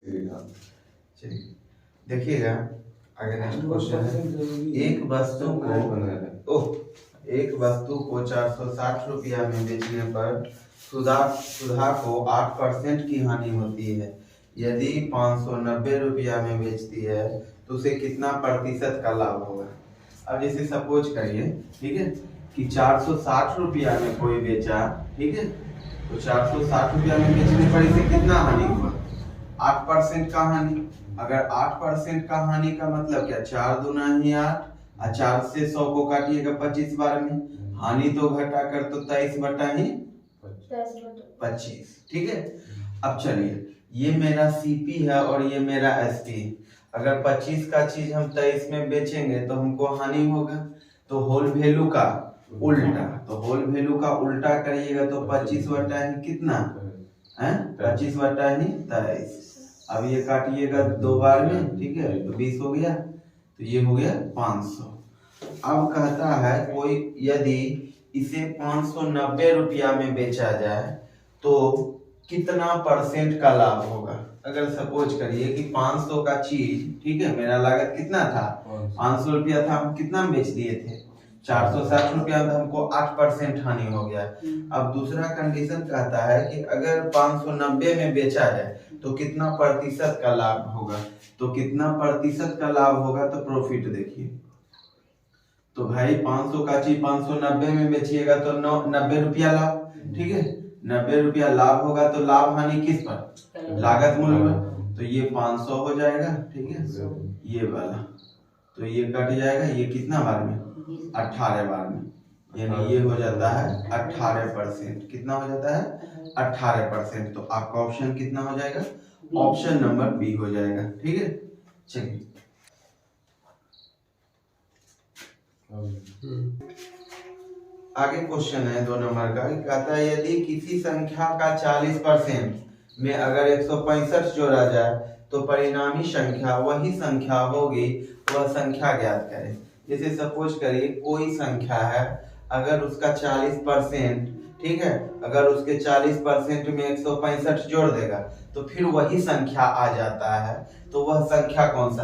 चलिए देखिएगा, आगे नेक्स्ट क्वेश्चन है। एक वस्तु को 460 रुपया में बेचने पर सुधा को 8% की हानि होती है। यदि 590 रुपया में बेचती है तो उसे कितना प्रतिशत का लाभ होगा। अब जैसे सपोज करिए, ठीक है, कि 460 रुपया में कोई बेचा, ठीक है, तो 460 रुपया में बेचने पर इसे कितना हानि हुआ, 8% का हानि। अगर 8% का हानि का मतलब क्या, 4 दूना ही 8, और 4 से 100 को काटिएगा 25 बार में, हानि तो घटा कर तो 23 बटा ही 25, ठीक है। अब चलिए, ये मेरा सीपी है और ये मेरा एसपी। अगर 25 का चीज हम 23 में बेचेंगे तो हमको हानि होगा, तो होल वैल्यू का उल्टा, तो होल वैल्यू का उल्टा करिएगा तो 25 बटा ही कितना है, 25 बटा ही 23। अब ये काटिएगा 2 बार में, ठीक है, तो 20 हो गया, तो ये हो गया 500। अब कहता है कोई यदि इसे 590 रुपया में बेचा जाए तो कितना % का लाभ होगा। अगर सपोज करिए कि 500 का चीज, ठीक है, मेरा लागत कितना था, 500 रुपया था, हम कितना बेच दिए थे, 460 रुपया, तो हमको 8% हानि हो गया। अब दूसरा कंडीशन कहता है कि अगर 590 में बेचा जाए तो कितना प्रतिशत का लाभ होगा। तो कितना प्रतिशत का लाभ होगा, तो प्रॉफिट देखिए, तो भाई 500 का चीज 590 में बेचिएगा तो 90 रुपया लाभ, ठीक है, 90 रुपया लाभ होगा, तो लाभ हानि किस पर, लागत मूल्य पर, तो ये 500 हो जाएगा, ठीक है, ये वाला, तो ये कट जाएगा, ये कितना बार में, 18 बार में, यानी ये हो जाता है 18%। कितना हो जाता है, 18%। तो आपका ऑप्शन कितना हो जाएगा, ऑप्शन नंबर बी हो जाएगा, ठीक है। चलिए आगे क्वेश्चन है 2 नंबर का, कहता है यदि किसी संख्या का 40% में अगर 165 जोड़ा जाए तो परिणामी संख्या वही संख्या होगी, वह संख्या ज्ञात करें। जैसे सपोज करिए कोई संख्या है, अगर उसका 40%, ठीक है, अगर उसके 40% में 165 जोड़ देगा तो फिर वही संख्या आ जाता है, तो वह संख्या कौन सा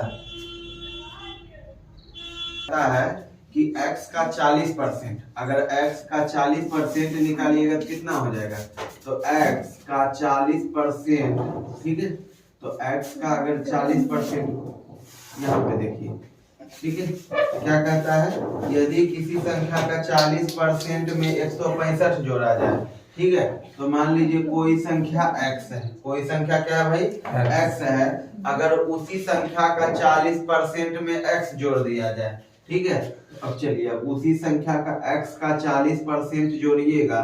है कि x का 40%, अगर x का 40% निकालिएगा तो कितना हो जाएगा, तो x का 40%, ठीक है, तो x का अगर 40%, यहाँ पे देखिए, ठीक है, क्या कहता है, यदि किसी संख्या का 40% में 165 जोड़ा जाए, ठीक है, तो मान लीजिए कोई संख्या x है, कोई संख्या क्या है भाई, x है, अगर उसी संख्या का 40% में x जोड़ दिया जाए, ठीक है। अब चलिए, उसी संख्या का x का 40% जोड़िएगा,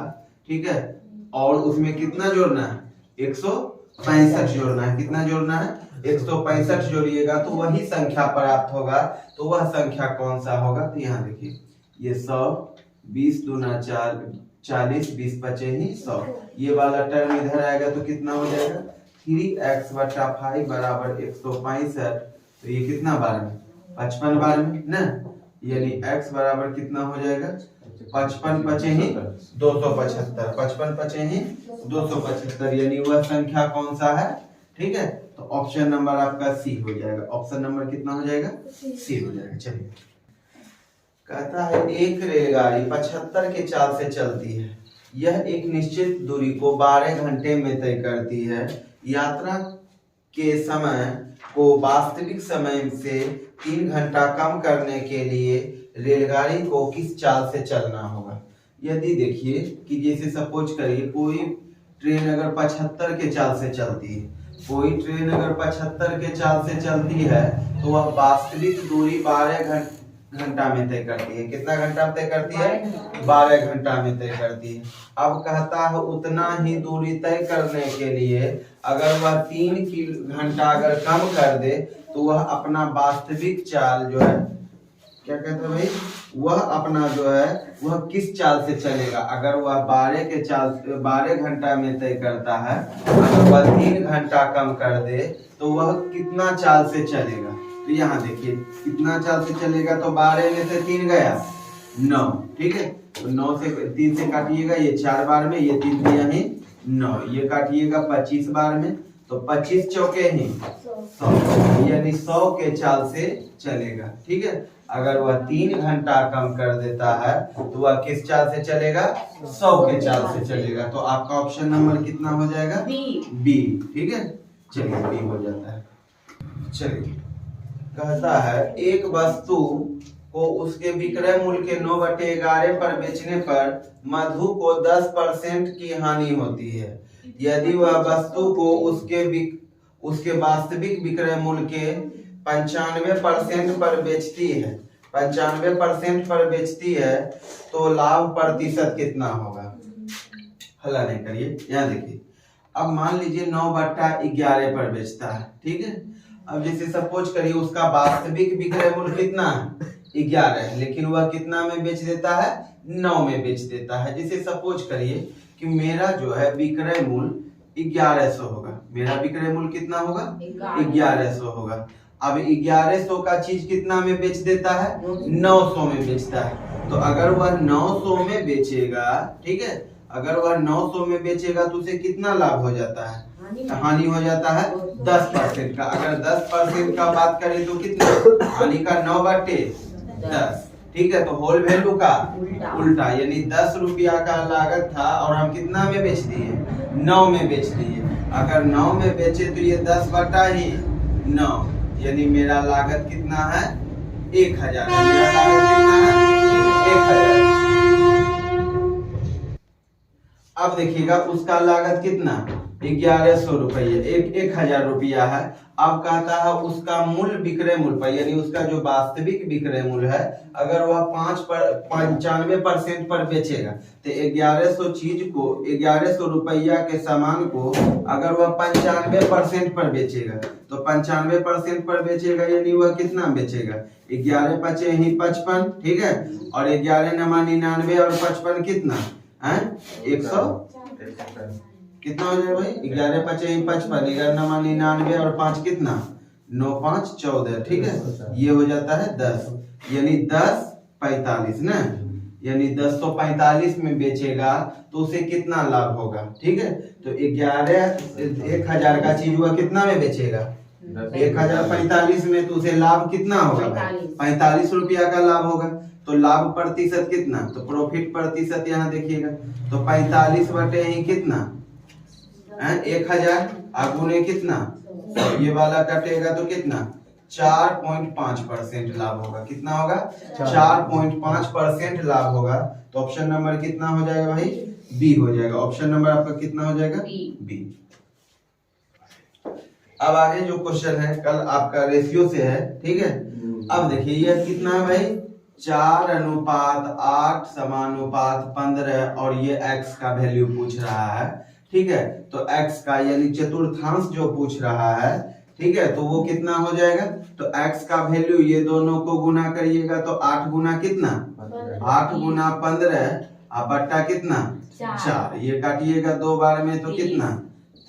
ठीक है, और उसमें कितना जोड़ना है, 165 जोड़ना है, कितना जोड़ना है, 165 जोड़िएगा तो वही संख्या प्राप्त होगा, तो वह संख्या कौन सा होगा। तो यहाँ देखिए, ये 100, 20 दूना 40, 20 बचे ही 100, ये वाला टर्म इधर आएगा तो कितना हो जाएगा, 3x बटा 5 बराबर 165, तो ये कितना बार में, 55 बार में ना, यानी x बराबर कितना हो जाएगा, 55 बचे ही 275, 55 बचे ही 275, यानी वह संख्या कौन सा है, ठीक है। तो ऑप्शन नंबर आपका सी हो जाएगा, ऑप्शन नंबर कितना हो जाएगा, सी हो जाएगा। चलिए, कहता है एक रेलगाड़ी 75 के चाल से चलती है, यह एक निश्चित दूरी को 12 घंटे में तय करती है। यात्रा के समय को वास्तविक समय से 3 घंटा कम करने के लिए रेलगाड़ी को किस चाल से चलना होगा। यदि देखिए कि जैसे सपोज करिए कोई ट्रेन अगर 75 के चाल से चलती है, कोई ट्रेन अगर 75 के चाल से चलती है तो वह वास्तविक दूरी 12 घंटा में तय करती है। कितना घंटा में तय करती है, 12 घंटा में तय करती है। अब कहता है उतना ही दूरी तय करने के लिए अगर वह 3 घंटा अगर कम कर दे तो वह अपना वास्तविक चाल जो है, क्या कहते हैं भाई, वह अपना जो है वह किस चाल से चलेगा। अगर वह 12 घंटा में तय करता है, अगर वह 3 घंटा कम कर दे तो वह कितना चाल से चलेगा। तो यहाँ देखिए कितना चाल से चलेगा, तो 12 में से 3 गया 9, ठीक है, तो 9 से 3 से काटिएगा, ये 4 बार में, ये 3 दिया है 9, ये काटिएगा 25 बार में, तो तो 25 चौके ही 100, यानी 100 के चाल से चलेगा। ठीक है, अगर वह 3 घंटा कम कर देता है तो वह किस चाल से चलेगा? 100 के चाल से चलेगा। तो आपका ऑप्शन नंबर कितना हो जाएगा? बी। ठीक है, चलिए बी हो जाता है। चलिए, कहता है एक वस्तु को उसके विक्रय मूल्य के 9/11 पर बेचने पर मधु को 10% की हानि होती है। यदि वह वस्तु को उसके वास्तविक विक्रय मूल्य के 95% पर बेचती है, 95% पर बेचती है, तो लाभ प्रतिशत कितना होगा? हल्ला नहीं करिए, यहाँ देखिए। अब मान लीजिए 9/11 पर बेचता है। ठीक है, अब जैसे सपोज करिए उसका वास्तविक विक्रय मूल्य कितना है? 11 है, लेकिन वह कितना में बेच देता है? 9 में बेच देता है। जैसे सपोज करिए कि मेरा जो है विक्रय मूल्य 1100 होगा। मेरा विक्रय मूल्य कितना होगा? 1100 होगा। अब 1100 का चीज कितना में बेच देता है? 900 में बेचता है। तो अगर वह 900 में बेचेगा, ठीक है, अगर वह 900 में बेचेगा तो उसे कितना लाभ हो जाता है? हानि हो जाता है 10% का। अगर 10% का बात करें तो कितना? हानि का 9/10। ठीक है, तो होल वैल्यू का उल्टा, यानी 10 रुपया का लागत था और हम कितना में बेच दिए? 9 में बेच दिए। अगर 9 में बेचे तो ये 10/9, यानी मेरा लागत कितना है? 1000। मेरा लागत कितना है? 1000। अब देखिएगा उसका लागत कितना? 1100 रुपये, 1000 रुपया है। अब कहता है उसका मूल्य विक्रय मूल्य पर, यानी उसका जो वास्तविक विक्रय मूल्य है, अगर वह 95% पर बेचेगा तो 1100 चीज को, 1100 रुपया के सामान को अगर वह 95% पर बेचेगा तो 95% पर बेचेगा, यानी वह कितना बेचेगा? 11 पचे ही 55। ठीक है, और 11 नमा 99 और 55 कितना है? 100। कितना हो जाएगा भाई? 11 पचे 55, 11 नमा 99 और 5 कितना? 9 5 14। ठीक है, ये हो जाता है 10, यानी 10/45 ना, यानी 1045 में बेचेगा तो उसे कितना लाभ होगा? ठीक है, तो 1000 का चीज हुआ कितना में बेचेगा? 1045 में, तो उसे लाभ कितना होगा? 45 रुपया का लाभ होगा। तो लाभ प्रतिशत कितना? तो प्रॉफिट प्रतिशत यहाँ देखिएगा, तो 45 बटे ही कितना? 1000 गुने कितना? ये वाला कटेगा तो कितना? 4.5% लाभ होगा। कितना होगा? 4.5% लाभ होगा। तो ऑप्शन नंबर कितना हो जाएगा भाई? बी हो जाएगा। ऑप्शन नंबर आपका कितना हो जाएगा? बी। अब आगे जो क्वेश्चन है कल आपका रेशियो से है। ठीक है, अब देखिए ये कितना है भाई? 4:8 समानुपात 15 और ये x का वैल्यू पूछ रहा है। ठीक है, तो x का यानी चतुर्थांश जो पूछ रहा है, ठीक है, तो वो कितना हो जाएगा? तो x का वैल्यू ये दोनों को गुना करिएगा तो 8 गुना कितना? 8 गुना 15 और बट्टा कितना? 4। ये काटिएगा 2 बार में तो कितना?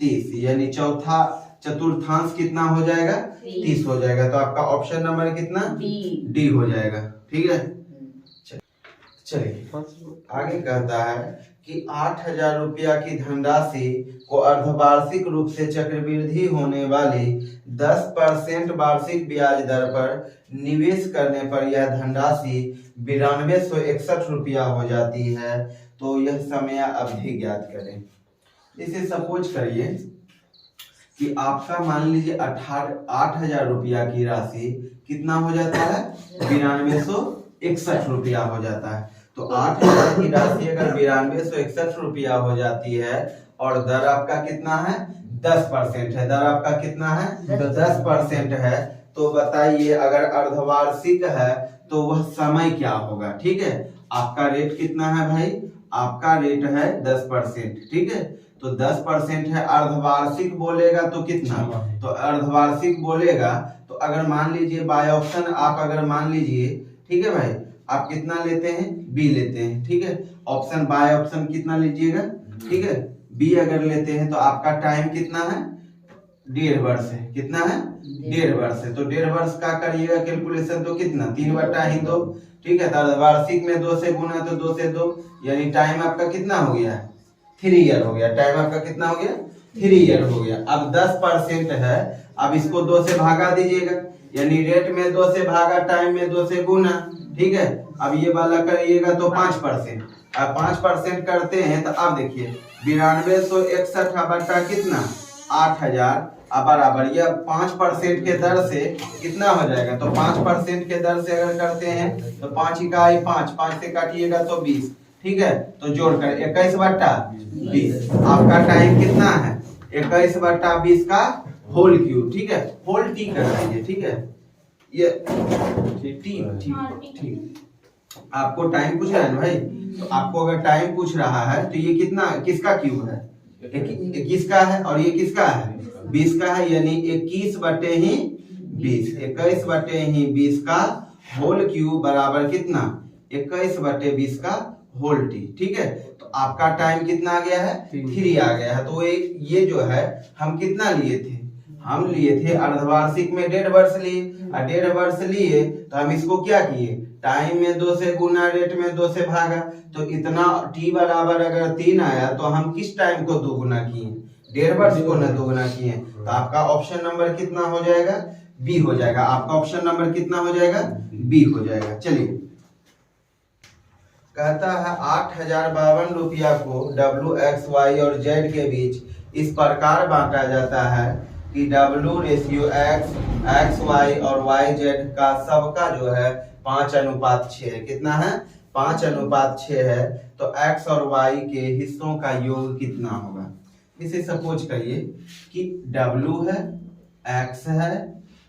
30, यानी चौथा चतुर्थांश कितना हो जाएगा? 30 हो जाएगा। तो आपका ऑप्शन नंबर कितना? डी हो जाएगा। ठीक है, चलिए आगे कहता है कि 8000 रुपया की धनराशि को अर्धवार्षिक रूप से चक्रवृद्धि होने वाली 10% वार्षिक ब्याज दर पर निवेश करने पर यह धनराशि 9261 रुपया हो जाती है। तो यह समय अवधि ज्ञात करें। इसे सपोज करिए कि आपका मान लीजिए 8000 रुपया की राशि कितना हो जाता है? 9261 रुपया हो जाता है। तो 8000 की राशि अगर 9261 रुपया हो जाती है और दर आपका कितना है? 10% है। दर आपका कितना है? 10% है। तो बताइए अगर अर्धवार्षिक है तो वह समय क्या होगा? ठीक है, आपका रेट कितना है भाई? आपका रेट है 10%। ठीक है, तो 10% है। अर्धवार्षिक बोलेगा तो कितना? तो अर्धवार्षिक बोलेगा तो अगर मान लीजिए बाय ऑप्शन आप अगर मान लीजिए, ठीक है भाई, आप कितना लेते हैं? बी लेते हैं। ठीक है, ऑप्शन बाय ऑप्शन कितना लीजिएगा? ठीक है, बी अगर लेते हैं तो आपका टाइम कितना है? 1.5 वर्ष है। कितना है? 1.5 वर्ष है। तो 1.5 वर्ष का करिएगा कैलकुलेशन तो कितना? 3/2। ठीक है, तो वार्षिक में 2 से गुना तो 2 से 2, यानी टाइम आपका कितना हो गया? 3 ईयर हो गया। टाइम आपका कितना हो गया? 3 ईयर हो गया। अब 10% है, अब इसको 2 से भागा दीजिएगा, यानी रेट में 2 से भागा, टाइम में 2 से गुना, ठीक है। अब ये वाला करिएगा तो 5%। अब 5% करते हैं तो अब देखिए 9261 बटा कितना 8000 बराबर, ये 5% के दर से कितना हो जाएगा, तो 5% के दर से अगर करते हैं तो 5 इकाई 5, 5 से काटिएगा तो 20, ठीक है। तो जोड़कर 21 बटा 20, आपका टाइम कितना है 21 बटा 20 का होल क्यूब, ठीक है। होल टी कर दीजिए, ठीक है। ये ठीक आपको टाइम पूछ रहा है ना भाई, तो आपको अगर टाइम पूछ रहा है तो ये कितना किसका क्यूब है, 21 का है, और ये किसका है 20 का है, यानी 21 बटे ही 20, 21 बटे ही 20 का होल क्यूब बराबर कितना 21 बटे 20 का होल टी, ठीक है। तो आपका टाइम कितना आ गया है 3 आ गया है। तो ये जो है हम कितना लिए थे, हम लिए थे अर्धवार्षिक में 1.5 वर्ष लिए, और 1.5 वर्ष लिए तो हम इसको क्या किए, टाइम में 2 से गुना, रेट में 2 से भागा, तो इतना टी बराबर अगर 3 आया तो हम किस टाइम को दोगुना किए, 1.5 वर्ष को न दोगुना किए। तो आपका ऑप्शन नंबर कितना हो जाएगा, बी हो जाएगा। आपका ऑप्शन नंबर कितना हो जाएगा, बी हो जाएगा। चलिए, कहता है 8052 रुपया को W, X, Y और Z के बीच इस प्रकार बांटा जाता है कि W रेशियो X, Y और YZ का सबका जो है 5:6 है। कितना है 5:6 है। तो X और Y के हिस्सों का योग कितना होगा। इसे सपोज करिए कि W है, X है,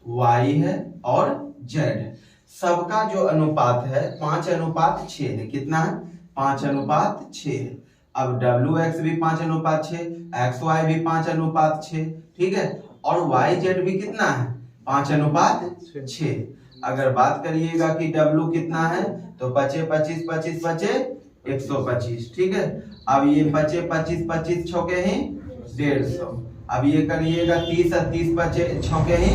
Y है और Z, सबका जो अनुपात है 5:6 है। कितना है 5:6 है। अब WX भी 5:6, XY भी 5:6, ठीक है, और YZ भी कितना है 5:6। अगर बात करिएगा कि W कितना है तो 25 25 25 बचे 125, ठीक है। अब ये बचे 25 25 छौके ही 150। अब ये करिएगा 30 और 30 बचे छौके ही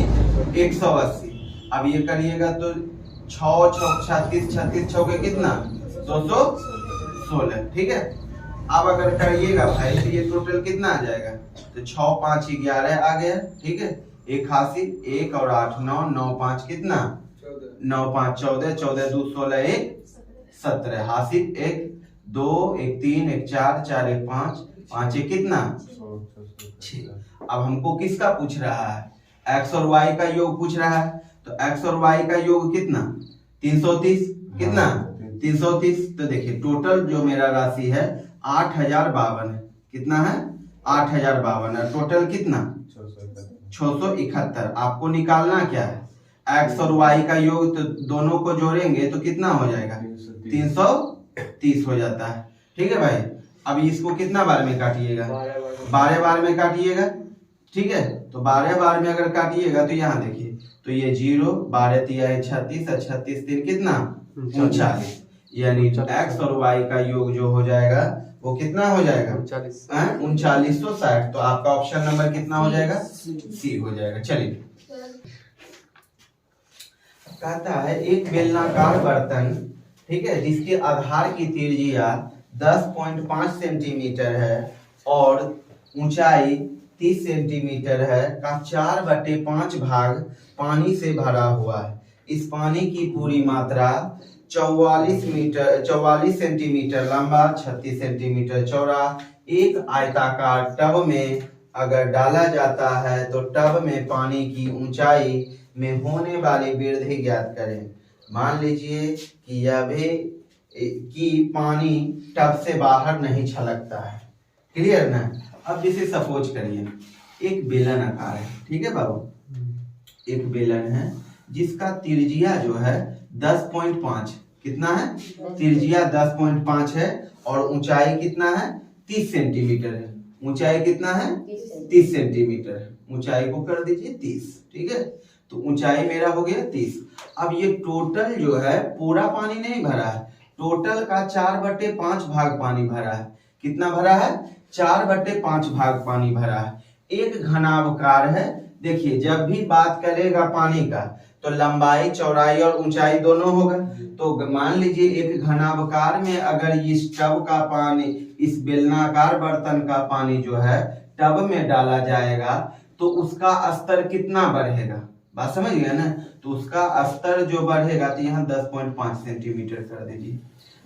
180। अब ये करिएगा तो 6 36 36 छौके कितना 216, ठीक है। अब अगर करिएगा भाई तो ये टोटल कितना आ जाएगा, तो 6 5 11 आ गया, ठीक है। 81, 1 और 8 9 9 5 कितना 9 5 14 14 2 16 1 17, हासिल 1 2 1 3 1 4 4 1 5 5 1 कितना 6। अब हमको किसका पूछ रहा है, X और Y का योग पूछ रहा है। तो X और Y का योग कितना 330, कितना 330। तो देखिए टोटल जो मेरा राशि है 8052 है। कितना है 8052 है। टोटल कितना 671। आपको निकालना क्या है, X और Y का योग, तो दोनों को जोड़ेंगे तो कितना हो जाएगा 330 हो जाता है, ठीक है भाई। अब इसको कितना बार में काटिएगा, 12 बार में काटिएगा, ठीक है। तो 12 बार में अगर काटिएगा तो यहाँ देखिए, तो ये 0 12 3 36 और 36 3 कितना 39, यानी X और Y का योग जो हो जाएगा वो कितना हो जाएगा 3960। तो आपका ऑप्शन नंबर कितना हो जाएगा, सी हो जाएगा। चलिए, कहता है एक बेलनाकार बर्तन, ठीक है, जिसके आधार की त्रिज्या 10.5 सेंटीमीटर है और ऊंचाई 30 सेंटीमीटर है का 4/5 भाग पानी से भरा हुआ है। इस पानी की पूरी मात्रा 44 सेंटीमीटर लंबा, 36 सेंटीमीटर चौड़ा एक आयताकार टब में अगर डाला जाता है तो टब में पानी की ऊंचाई में होने वाली वृद्धि ज्ञात करें। मान लीजिए कि यह भी कि पानी टब से बाहर नहीं छलकता है, क्लियर ना। अब इसे सपोज करिए एक बेलन आकार है, ठीक है बाबू, एक बेलन है जिसका त्रिज्या जो है 10.5, कितना है त्रिज्या 10.5 है और ऊंचाई कितना है 30 सेंटीमीटर है। ऊंचाई कितना है 30 सेंटीमीटर है। ऊंचाई को कर दीजिए 30, ठीक है। तो ऊंचाई मेरा हो गया 30। अब ये टोटल जो है पूरा पानी नहीं भरा है, टोटल का 4/5 भाग पानी भरा है। कितना भरा है 4/5 भाग पानी भरा है। एक घनाभकार है। देखिए जब भी बात करेगा पानी का तो लंबाई चौड़ाई और ऊंचाई दोनों होगा। तो मान लीजिए एक घनाभकार में अगर इस टब का पानी, इस बेलनाकार बर्तन का पानी जो है टब में डाला जाएगा तो उसका स्तर कितना बढ़ेगा, बात समझ गया ना। तो उसका स्तर जो बढ़ेगा तो यहाँ 10.5 सेंटीमीटर कर दीजिए।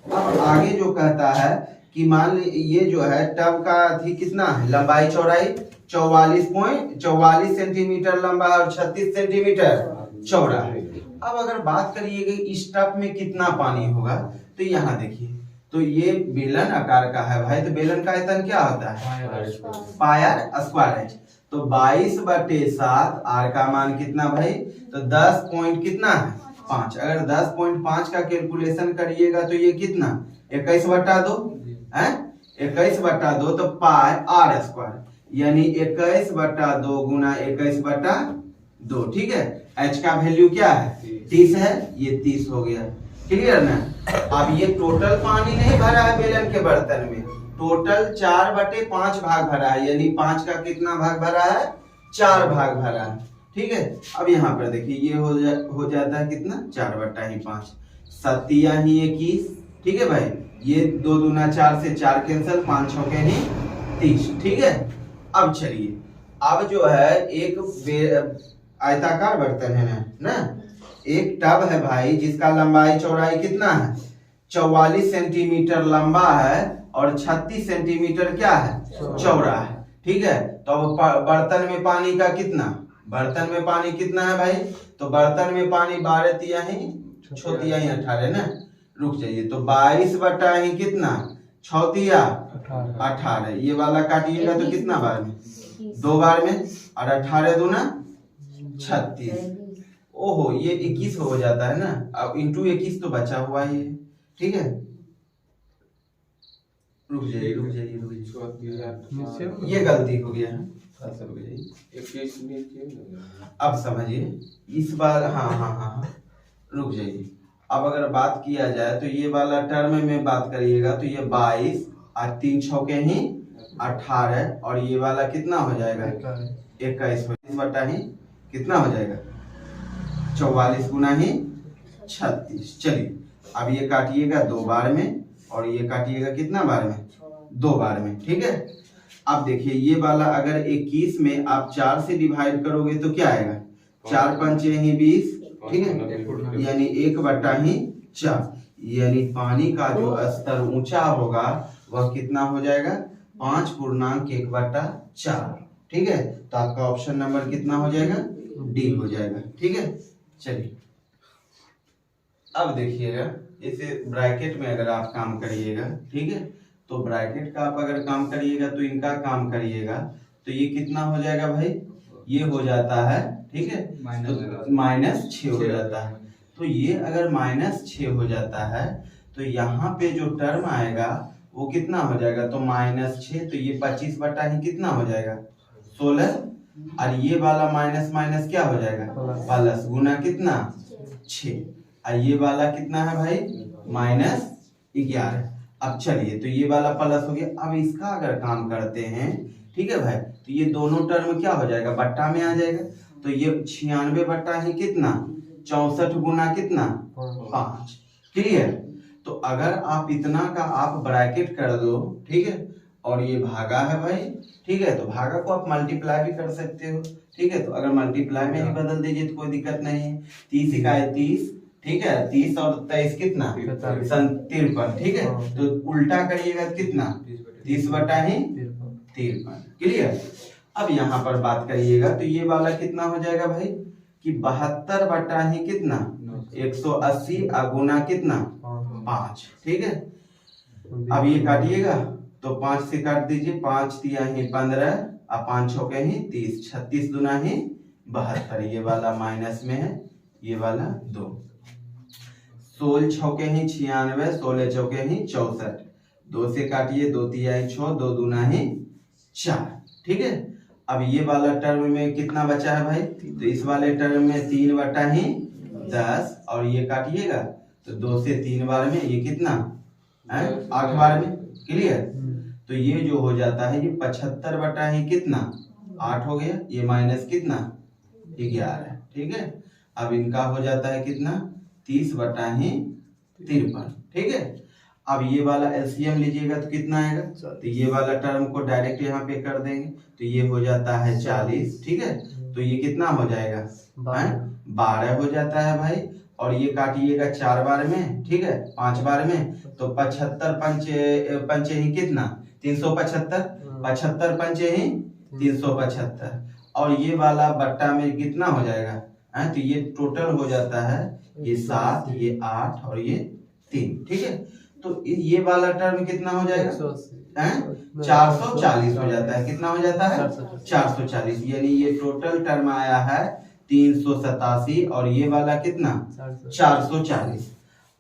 अब आगे जो कहता है कि मान ये जो है टब का थी कितना है, लंबाई चौड़ाई 44 सेंटीमीटर लंबा और 36 सेंटीमीटर चौड़ा है। अब अगर बात करिएगा इस टब में कितना पानी होगा, तो यहाँ देखिए, तो ये बेलन आकार का है भाई, तो बेलन का आयतन क्या होता है, पायर स्क्वायर है। तो 22/7 आर का मान कितना भाई, तो 10 पॉइंट कितना है 5। अगर 10.5 का कैलकुलेशन करिएगा तो ये कितना 21/2 है, 21/2 तो पाई आर स्क्वायर, यानी 21/2 गुना 21/2, ठीक है। एच का वैल्यू क्या है 30 है, ये 30 हो गया, क्लियर ना। अब ये टोटल पानी नहीं भरा है बेलन के बर्तन में, टोटल 4/5 भाग भरा है, यानी 5 का कितना भाग भरा है, 4 भाग भरा है, ठीक है। अब यहाँ पर देखिए ये हो जाता है कितना 4/5, 7 ही 21, ठीक है भाई। ये 2 दूना 4 से 4 कैंसिल, 5 छके ही 30, ठीक है। अब चलिए, अब जो है एक आयताकार बर्तन है ना, एक टब है भाई जिसका लंबाई चौड़ाई कितना है 44 सेंटीमीटर लंबा है और 36 सेंटीमीटर क्या है चौड़ा है, ठीक है। तो अब बर्तन में पानी का कितना, बर्तन में पानी कितना है भाई, तो बर्तन में पानी 12 तिहाई 6 तिहाई 18 ना, रुक जाइए। तो 22 कितना 6 तिया 18, ये वाला काटिएगा तो कितना बार में 2 बार में, और 18 दूना 36, ओहो ये 21 हो जाता है ना। अब इंटू 21 तो बचा हुआ ही है, ठीक है। रुक जाइए ये गलती हो गया है, अब समझिए इस बार, हाँ रुक जाइए। अब अगर बात किया जाए तो ये वाला टर्म में बात करिएगा तो ये 22 और 3 छके ही 18, और ये वाला कितना हो जाएगा 21 कितना हो जाएगा 44 गुना ही 36। चलिए अब ये काटिएगा 2 बार में, और ये काटिएगा कितना बार में 2 बार में, ठीक है। अब देखिए ये वाला अगर 21 में आप 4 से डिवाइड करोगे तो क्या आएगा 4 पंचे ही 20, ठीक है, यानी 1/4, यानी पानी का जो स्तर ऊंचा होगा वह कितना हो जाएगा 5.1/4, ठीक है। तो आपका ऑप्शन नंबर कितना हो जाएगा डी हो जाएगा, ठीक है। चलिए अब देखिएगा, इसे ब्रैकेट में अगर आप काम करिएगा, ठीक है, तो ब्रैकेट का आप अगर काम करिएगा तो इनका काम करिएगा तो ये कितना हो जाएगा भाई, ये हो जाता है, ठीक है, तो -6 हो जाता है। तो ये अगर -6 हो जाता है तो यहाँ पे जो टर्म आएगा वो कितना हो जाएगा, तो -6, तो ये 25 बटा ही कितना हो जाएगा 16, और ये वाला माइनस माइनस क्या हो जाएगा प्लस, गुना कितना 6, और ये वाला कितना है भाई -11। अब चलिए तो ये वाला प्लस हो गया। अब इसका अगर काम करते हैं, ठीक है भाई, तो ये दोनों टर्म क्या हो जाएगा बट्टा में आ जाएगा। तो ये 96 बट्टा ही कितना 64 गुना कितना 5, क्लियर। तो अगर आप इतना का आप ब्रैकेट कर दो, ठीक है, और ये भागा है भाई, ठीक है, तो भागा को आप मल्टीप्लाई भी कर सकते हो, ठीक है। तो अगर मल्टीप्लाई में ही बदल दीजिए तो कोई दिक्कत नहीं है। 30 इकाई 30, ठीक है, 30 और 23 कितना 53, ठीक है। तो उल्टा करिएगा कितना 30 बटा ही 53, क्लियर। अब यहाँ पर बात करिएगा तो ये वाला कितना हो जाएगा भाई कि 72 बटा ही कितना 180 गुना कितना 5, ठीक है। अब ये काटिएगा तो 5 से काट दीजिए, 5 तिया ही 15 और 5 छके ही 30, 36 दुना ही 72, ये वाला माइनस में है, ये वाला 2, 16 छके ही 96, 16 चौके ही 64, 2 से काटिए, 2 तिया ही 6, 2 दुना ही 4, ठीक है। अब ये वाला टर्म में कितना बचा है भाई, तो इस वाले टर्म में 3 बटा ही 10, और ये काटिएगा तो 2 से 3 बार में ये कितना 8 बार में, क्लियर। तो ये जो हो जाता है ये 75 बटा ही कितना 8 हो गया, ये माइनस कितना 11, ठीक है। अब इनका हो जाता है कितना 30 बटा ही 53, ठीक है। अब ये वाला एलसीएम लीजिएगा तो कितना आएगा, तो ये वाला टर्म को डायरेक्ट यहाँ पे कर देंगे तो ये हो जाता है 40, ठीक है। तो ये कितना हो जाएगा, 12 हो जाता है भाई। और ये काटिएगा 4 बार में, ठीक है, 5 बार में, तो 75 पंचे ही कितना 375, 75 पंचे ही 375। और ये वाला बट्टा में कितना हो जाएगा, तो ये टोटल हो जाता है ये 7, ये 8 और ये 3, ठीक है। तो ये वाला टर्म कितना हो जाएगा, 440 हो जाता है। कितना हो जाता है, 440। यानी ये टोटल टर्म आया है 387 और ये वाला कितना 440।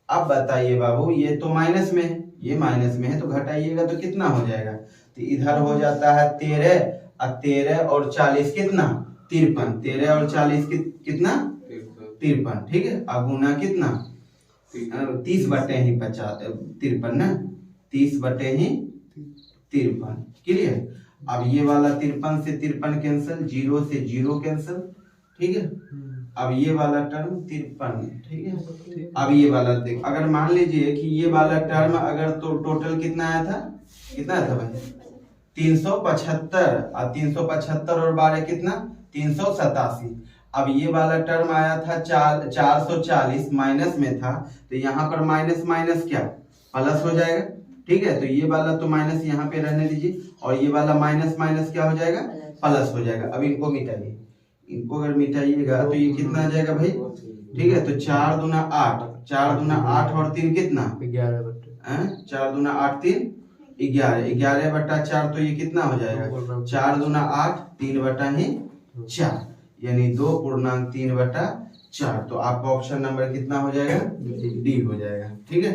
अब बताइए बाबू, ये तो माइनस में है, ये माइनस में है, तो घटाइएगा तो कितना हो जाएगा, तो इधर हो जाता है 13 और 40 कितना 53, 13 और 40 कितना 53, ठीक है। अब गुना कितना 30 बटे ही 53 ना, 30 बटे ही 53, क्लियर। अब ये वाला 53 से 53 कैंसिल, 0 से 0 कैंसिल, ठीक है। अब ये वाला टर्म 53, ठीक है। अब ये वाला देख, अगर मान लीजिए कि ये वाला टर्म अगर तो टोटल कितना आया था, कितना आया था भाई 375, और 375 और 12 कितना 387। अब ये वाला टर्म आया था 440, माइनस में था, तो यहाँ पर माइनस माइनस क्या प्लस हो जाएगा, ठीक है। तो ये वाला तो माइनस यहाँ पे रहने दीजिए, और ये वाला माइनस माइनस क्या हो जाएगा, प्लस हो जाएगा। अब इनको मिटाइए, इनको अगर मिटाइएगा तो ये कितना आ जाएगा भाई, ठीक है। तो 4 दूना 8, 4 दूना 8 और 3 कितना 11, 4 दूना 8 3 11, 11 बटा 4, तो ये कितना हो जाएगा 4 दूना 8, 3 बटा ही 4, यानी 2.3 बटा 4। तो आपका ऑप्शन नंबर कितना हो जाएगा, डी हो जाएगा, ठीक है।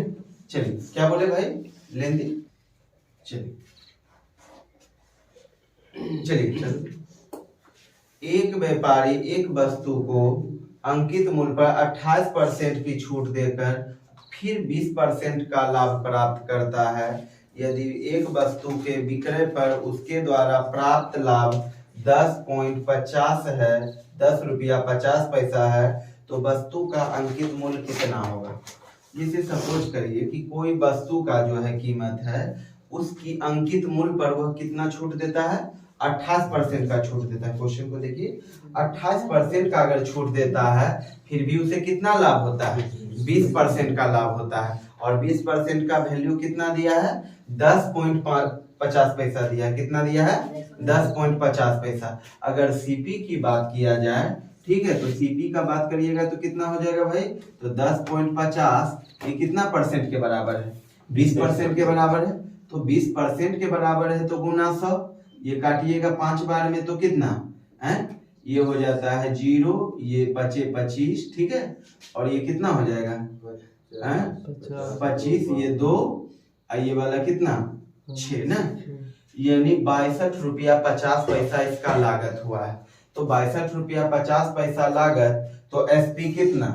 चलिए क्या बोले भाई, लेंदी, चलिए चलिए। एक व्यापारी एक वस्तु को अंकित मूल्य पर 28% की छूट देकर फिर 20% का लाभ प्राप्त करता है। यदि एक वस्तु के विक्रय पर उसके द्वारा प्राप्त लाभ 10.50 है, 10 रुपया 50 पैसा है, तो वस्तु का अंकित मूल्य कितना होगा। जैसे सपोज करिए कि कोई वस्तु का जो है कीमत है, उसकी अंकित मूल्य पर वह कितना छूट देता है, 28% का छूट देता है। क्वेश्चन को देखिए, 28% का अगर छूट देता है, फिर भी उसे कितना लाभ होता है, 20% का लाभ होता है। और 20% का वैल्यू कितना दिया है, 10.50 पैसा दिया है। कितना दिया है, 10.50 पैसा। अगर सीपी की बात किया जाए, ठीक है, तो सीपी का बात करिएगा तो कितना हो जाएगा भाई, तो 10.50 ये कितना परसेंट के बराबर है, 20% के बराबर है। तो 20% के बराबर है तो गुना 100, ये काटिएगा 5 बार में तो कितना है, ये हो जाता है 0, ये बचे 25, ठीक है। और ये कितना हो जाएगा 25, ये 2, ये वाला कितना 6 ना, यानी 62 रुपया 50 पैसा इसका लागत हुआ है। तो 62 रुपया 50 पैसा लागत, तो एसपी कितना,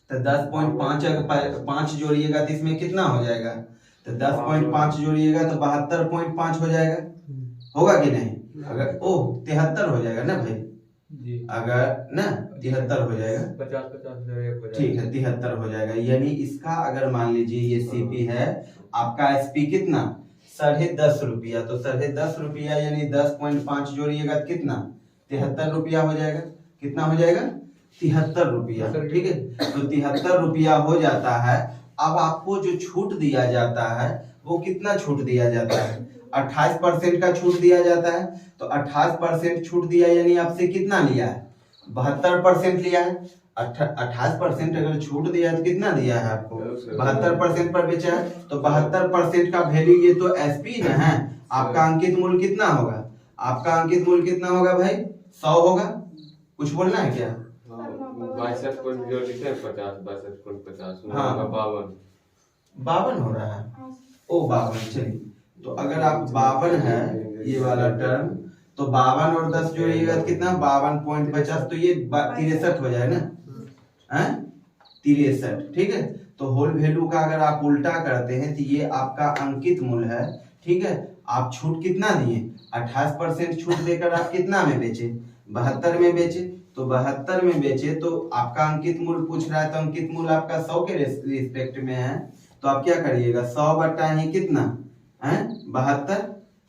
तो 10.5 अगर 5 जोड़िएगा तो इसमें कितना हो जाएगा, तो 10.5 जोड़िएगा तो 72.5 हो जाएगा, होगा कि नहीं। अगर 73 हो जाएगा ना भाई जी, अगर ना 73 हो जाएगा, 50 ठीक है 73 हो जाएगा। यानी इसका अगर मान लीजिए ये सीपी है, आपका एसपी कितना 10.5 रुपया, तो 10.5 रुपया यानी 10.5 जोड़िएगा कितना 73 रुपया हो जाएगा। कितना हो जाएगा 73 रुपया, ठीक है। तो 73 रुपया हो जाता है। अब आपको जो छूट दिया जाता है वो कितना छूट दिया जाता है, 28% का छूट दिया जाता है। तो 28% छूट दिया यानी आपसे कितना लिया है, 72% लिया है। 28% अगर छूट दिया तो कितना दिया है आपको, 72% पर बेचा है। तो 72% का वैल्यू ये तो एसपी ना है। आपका अंकित मूल्य कितना होगा, आपका अंकित मूल्य कितना होगा भाई 100 होगा। कुछ बोलना है क्या, 52 हो रहा है, 52। चलिए तो अगर आप 52 है ये वाला टर्म, तो 52 और 10 जोड़िएगा तो कितना 52.50, तो ये 63 हो जाए ना, 63, ठीक है। तो होल वैल्यू का अगर आप उल्टा करते हैं तो ये आपका अंकित मूल्य है, ठीक है। आप छूट कितना दिए, 28% छूट देकर आप कितना में बेचे, 72 में बेचे। तो 72 में बेचे तो आपका अंकित मूल्य पूछ रहा है, तो अंकित मूल्य आपका 100 के रिस्पेक्ट में है, तो आप क्या करिएगा 100 बटा ही कितना है 72,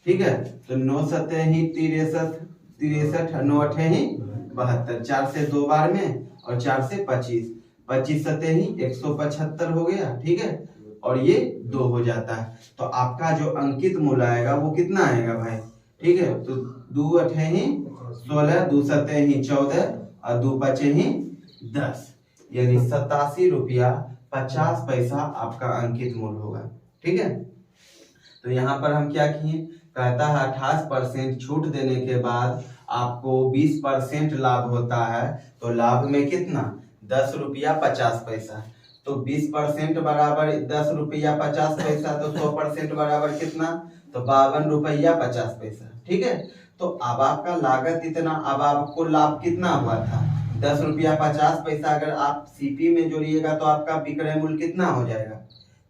ठीक है। तो 9 सतह ही 63, 63 9 अठे ही 72, 4 से 2 बार में और 4 से 25, 25 सतह ही 175 हो गया, ठीक है। और ये 2 हो जाता है। तो आपका जो अंकित मूल आएगा वो कितना आएगा भाई, ठीक है। तो 2 अठे ही 16, 2 सतह ही 14 और 2 पचे ही 10, यानी 87 रुपया 50 पैसा आपका अंकित मूल होगा, ठीक है। तो यहाँ पर हम क्या किए, कहता है 28% छूट देने के बाद आपको 20% लाभ होता है। तो लाभ में कितना 10 रुपया 50 पैसा। तो 20% बराबर 10 रुपया 50 पैसा, तो 100% बराबर कितना, तो 52 रुपया 50 पैसा, ठीक है। तो अब आपका लागत इतना, अब आपको लाभ कितना हुआ था 10 रुपया 50 पैसा। अगर आप सीपी में जोड़िएगा तो आपका विक्रय मूल्य कितना हो जाएगा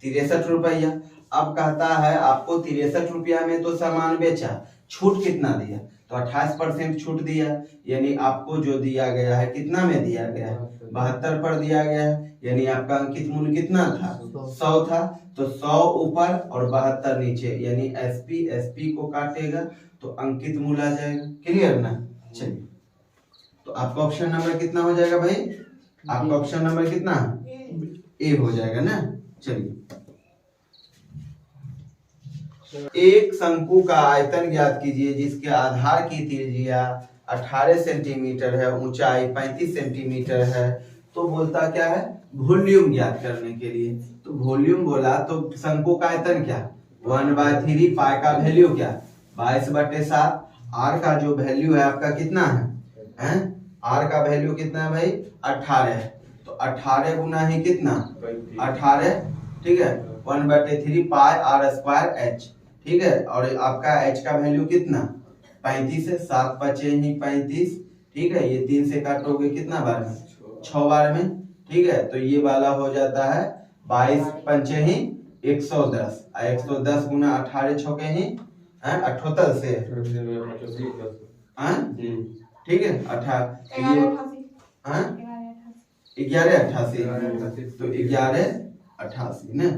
63 रुपया। अब कहता है आपको 63 रुपया में तो सामान बेचा, छूट कितना दिया, तो 28% छूट दिया, यानी आपको जो दिया गया है कितना में दिया गया है 72 पर दिया गया है, यानी आपका अंकित मूल्य कितना था 100 था। तो 100 ऊपर और 72 नीचे, यानी एसपी एसपी को काटेगा तो अंकित मूल्य आ जाएगा। क्लियर ना। चलिए, तो आपका ऑप्शन नंबर कितना हो जाएगा भाई, आपका ऑप्शन नंबर कितना ए हो जाएगा ना। चलिए, एक शंकु का आयतन ज्ञात कीजिए जिसके आधार की त्रिज्या 18 सेंटीमीटर है, ऊंचाई 35 सेंटीमीटर है। तो बोलता क्या है वॉल्यूम ज्ञात करने के लिए। तो वॉल्यूम बोला तो शंकु का आयतन क्या 1/3, पाई का वैल्यू क्या 22/7, आर का जो वैल्यू है आपका कितना है आर का वैल्यू कितना है भाई 18 है। तो 18 गुना ही कितना 18, ठीक है। 1/3 पाई आर स्क्वायर एच, ठीक है। और आपका h का वैल्यू कितना 35 है, 7 पचे ही 35, ठीक है। ये 3 से काटोगे कितना बार में 6 बार में, ठीक है। तो ये वाला हो जाता है 22 पंचे ही 110, 110 गुना 18 छके ही 78 से, ठीक है 1188, तो 1188 ना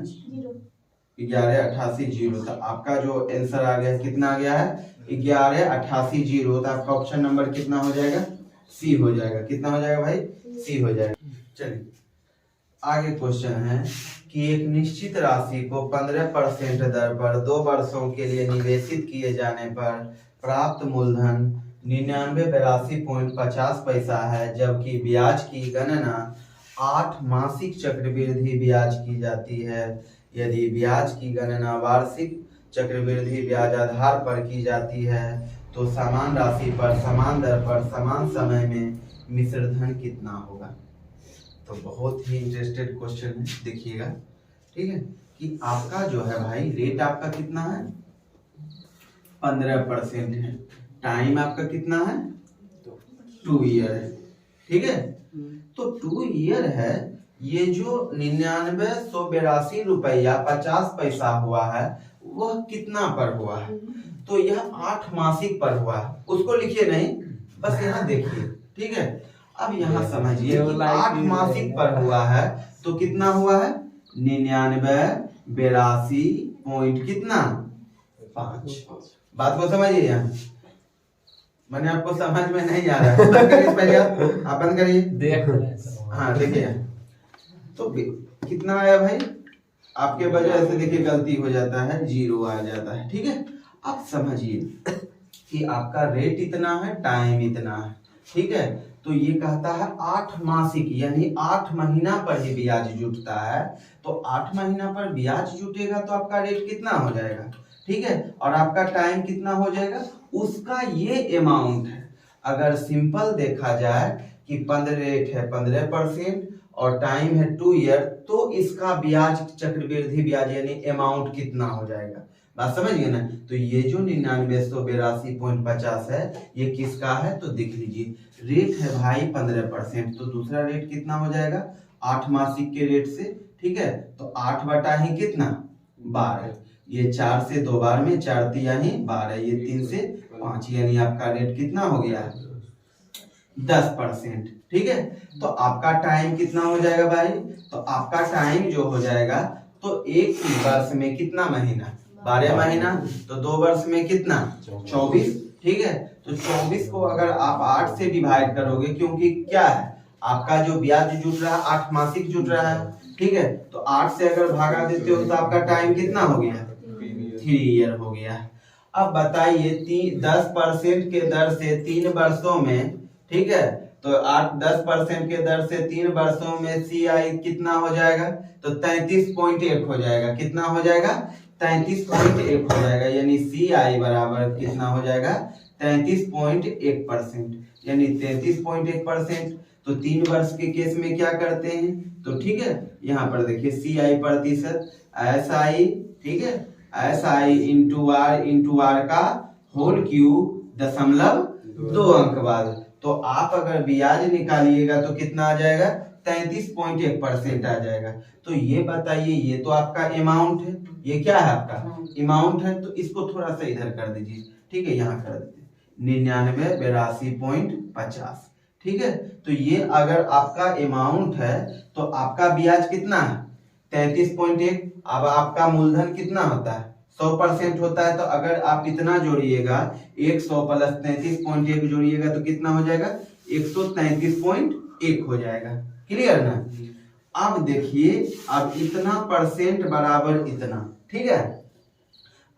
1188 जीरो। तो आपका जो आंसर आ गया कितना आ गया है 1188 जीरो। तो आपका ऑप्शन नंबर कितना हो जाएगा सी हो जाएगा। कितना हो जाएगा भाई सी हो जाएगा। चलिए, आगे क्वेश्चन है कि एक निश्चित राशि को 15% दर पर 2 वर्षों के लिए निवेशित किए जाने पर प्राप्त मूलधन 9982.50 पैसा है, जबकि ब्याज की गणना 8 मासिक चक्रवृद्धि ब्याज की जाती है। यदि ब्याज की गणना वार्षिक चक्रवृद्धि ब्याज आधार पर की जाती है तो समान राशि पर समान दर पर समान समय में मिश्र धन कितना होगा। तो बहुत ही इंटरेस्टेड क्वेश्चन है, देखिएगा, ठीक है। कि आपका जो है भाई रेट आपका कितना है 15% है, टाइम आपका कितना है 2 ईयर है, ठीक है। तो 2 ईयर है, ये जो 9982 रुपया 50 पैसा हुआ है वह कितना पर हुआ है, तो यह 8 मासिक पर हुआ है। उसको लिखिए नहीं, बस यहाँ देखिए, ठीक है। अब यहाँ समझिए कि 8 मासिक पर हुआ है तो कितना हुआ है 9982 पॉइंट कितना 5। बात को समझिए, यहाँ मैंने आपको समझ में नहीं आ रहा है, बंद करिए पहले, आप बंद करिए। हाँ देखिए, तो कितना आया भाई, आपके वजह से देखिए गलती हो जाता है, 0 आ जाता है, ठीक है। अब समझिए कि आपका रेट इतना है, टाइम इतना है, ठीक है। तो ये कहता है 8 मासिक, यानी 8 महीना पर ही ब्याज जुटता है। तो 8 महीना पर ब्याज जुटेगा तो आपका रेट कितना हो जाएगा, ठीक है। और आपका टाइम कितना हो जाएगा, उसका ये अमाउंट है। अगर सिंपल देखा जाए कि 15 रेट है 15% और टाइम है 2 ईयर, तो इसका ब्याज चक्रवृद्धि ब्याज यानी अमाउंट कितना हो जाएगा, बात समझ गए ना। तो ये जो 9982.50 है ये किसका है, तो देख लीजिए रेट है भाई 15%, तो दूसरा रेट कितना हो जाएगा 8 मासिक के रेट से, ठीक है। तो 8 बटा ही कितना 12, ये 4 से 2 बार में 4 तिया ही 12, ये 3 से 5, यानी आपका रेट कितना हो गया 10%, ठीक है। तो आपका टाइम कितना हो जाएगा भाई, तो आपका टाइम जो हो जाएगा तो एक वर्ष में कितना महीना, 12 महीना, तो 2 वर्ष में कितना, 24। ठीक है, तो 24 को अगर आप 8 से डिवाइड करोगे, क्योंकि क्या है आपका जो ब्याज जुट रहा है 8 मासिक जुट रहा है। ठीक है, तो 8 से अगर भागा देते हो तो आपका टाइम कितना हो गया, 3 ईयर हो गया। अब बताइए 10% के दर से 3 वर्षों में, ठीक है, तो 10% के दर से 3 वर्षों में CI कितना हो जाएगा, तो 33.1 हो जाएगा। कितना हो जाएगा, 33.1 हो जाएगा, यानी CI बराबर कितना हो जाएगा, 33.1%, यानी 33.1%। तो 3 वर्ष के केस में क्या करते हैं, तो ठीक है यहाँ पर देखिए CI प्रतिशत SI, ठीक है, SI इंटू आर का होल क्यूब 0.2 अंक बाद। तो आप अगर ब्याज निकालिएगा तो कितना आ जाएगा, 33.1% आ जाएगा। तो ये बताइए, ये तो आपका अमाउंट है, ये क्या है आपका अमाउंट है, तो इसको थोड़ा सा इधर कर दीजिए। ठीक है, यहाँ कर दीजिए 9982.50। ठीक है, तो ये अगर आपका अमाउंट है तो आपका ब्याज कितना है, 33.1। अब आपका मूलधन कितना होता है, 100% होता है। तो अगर आप इतना जोड़िएगा 100 प्लस 33.1 जोड़िएगा तो कितना हो जाएगा, 133.1 हो जाएगा। क्लियर ना। अब देखिए, अब इतना परसेंट बराबर इतना, ठीक है।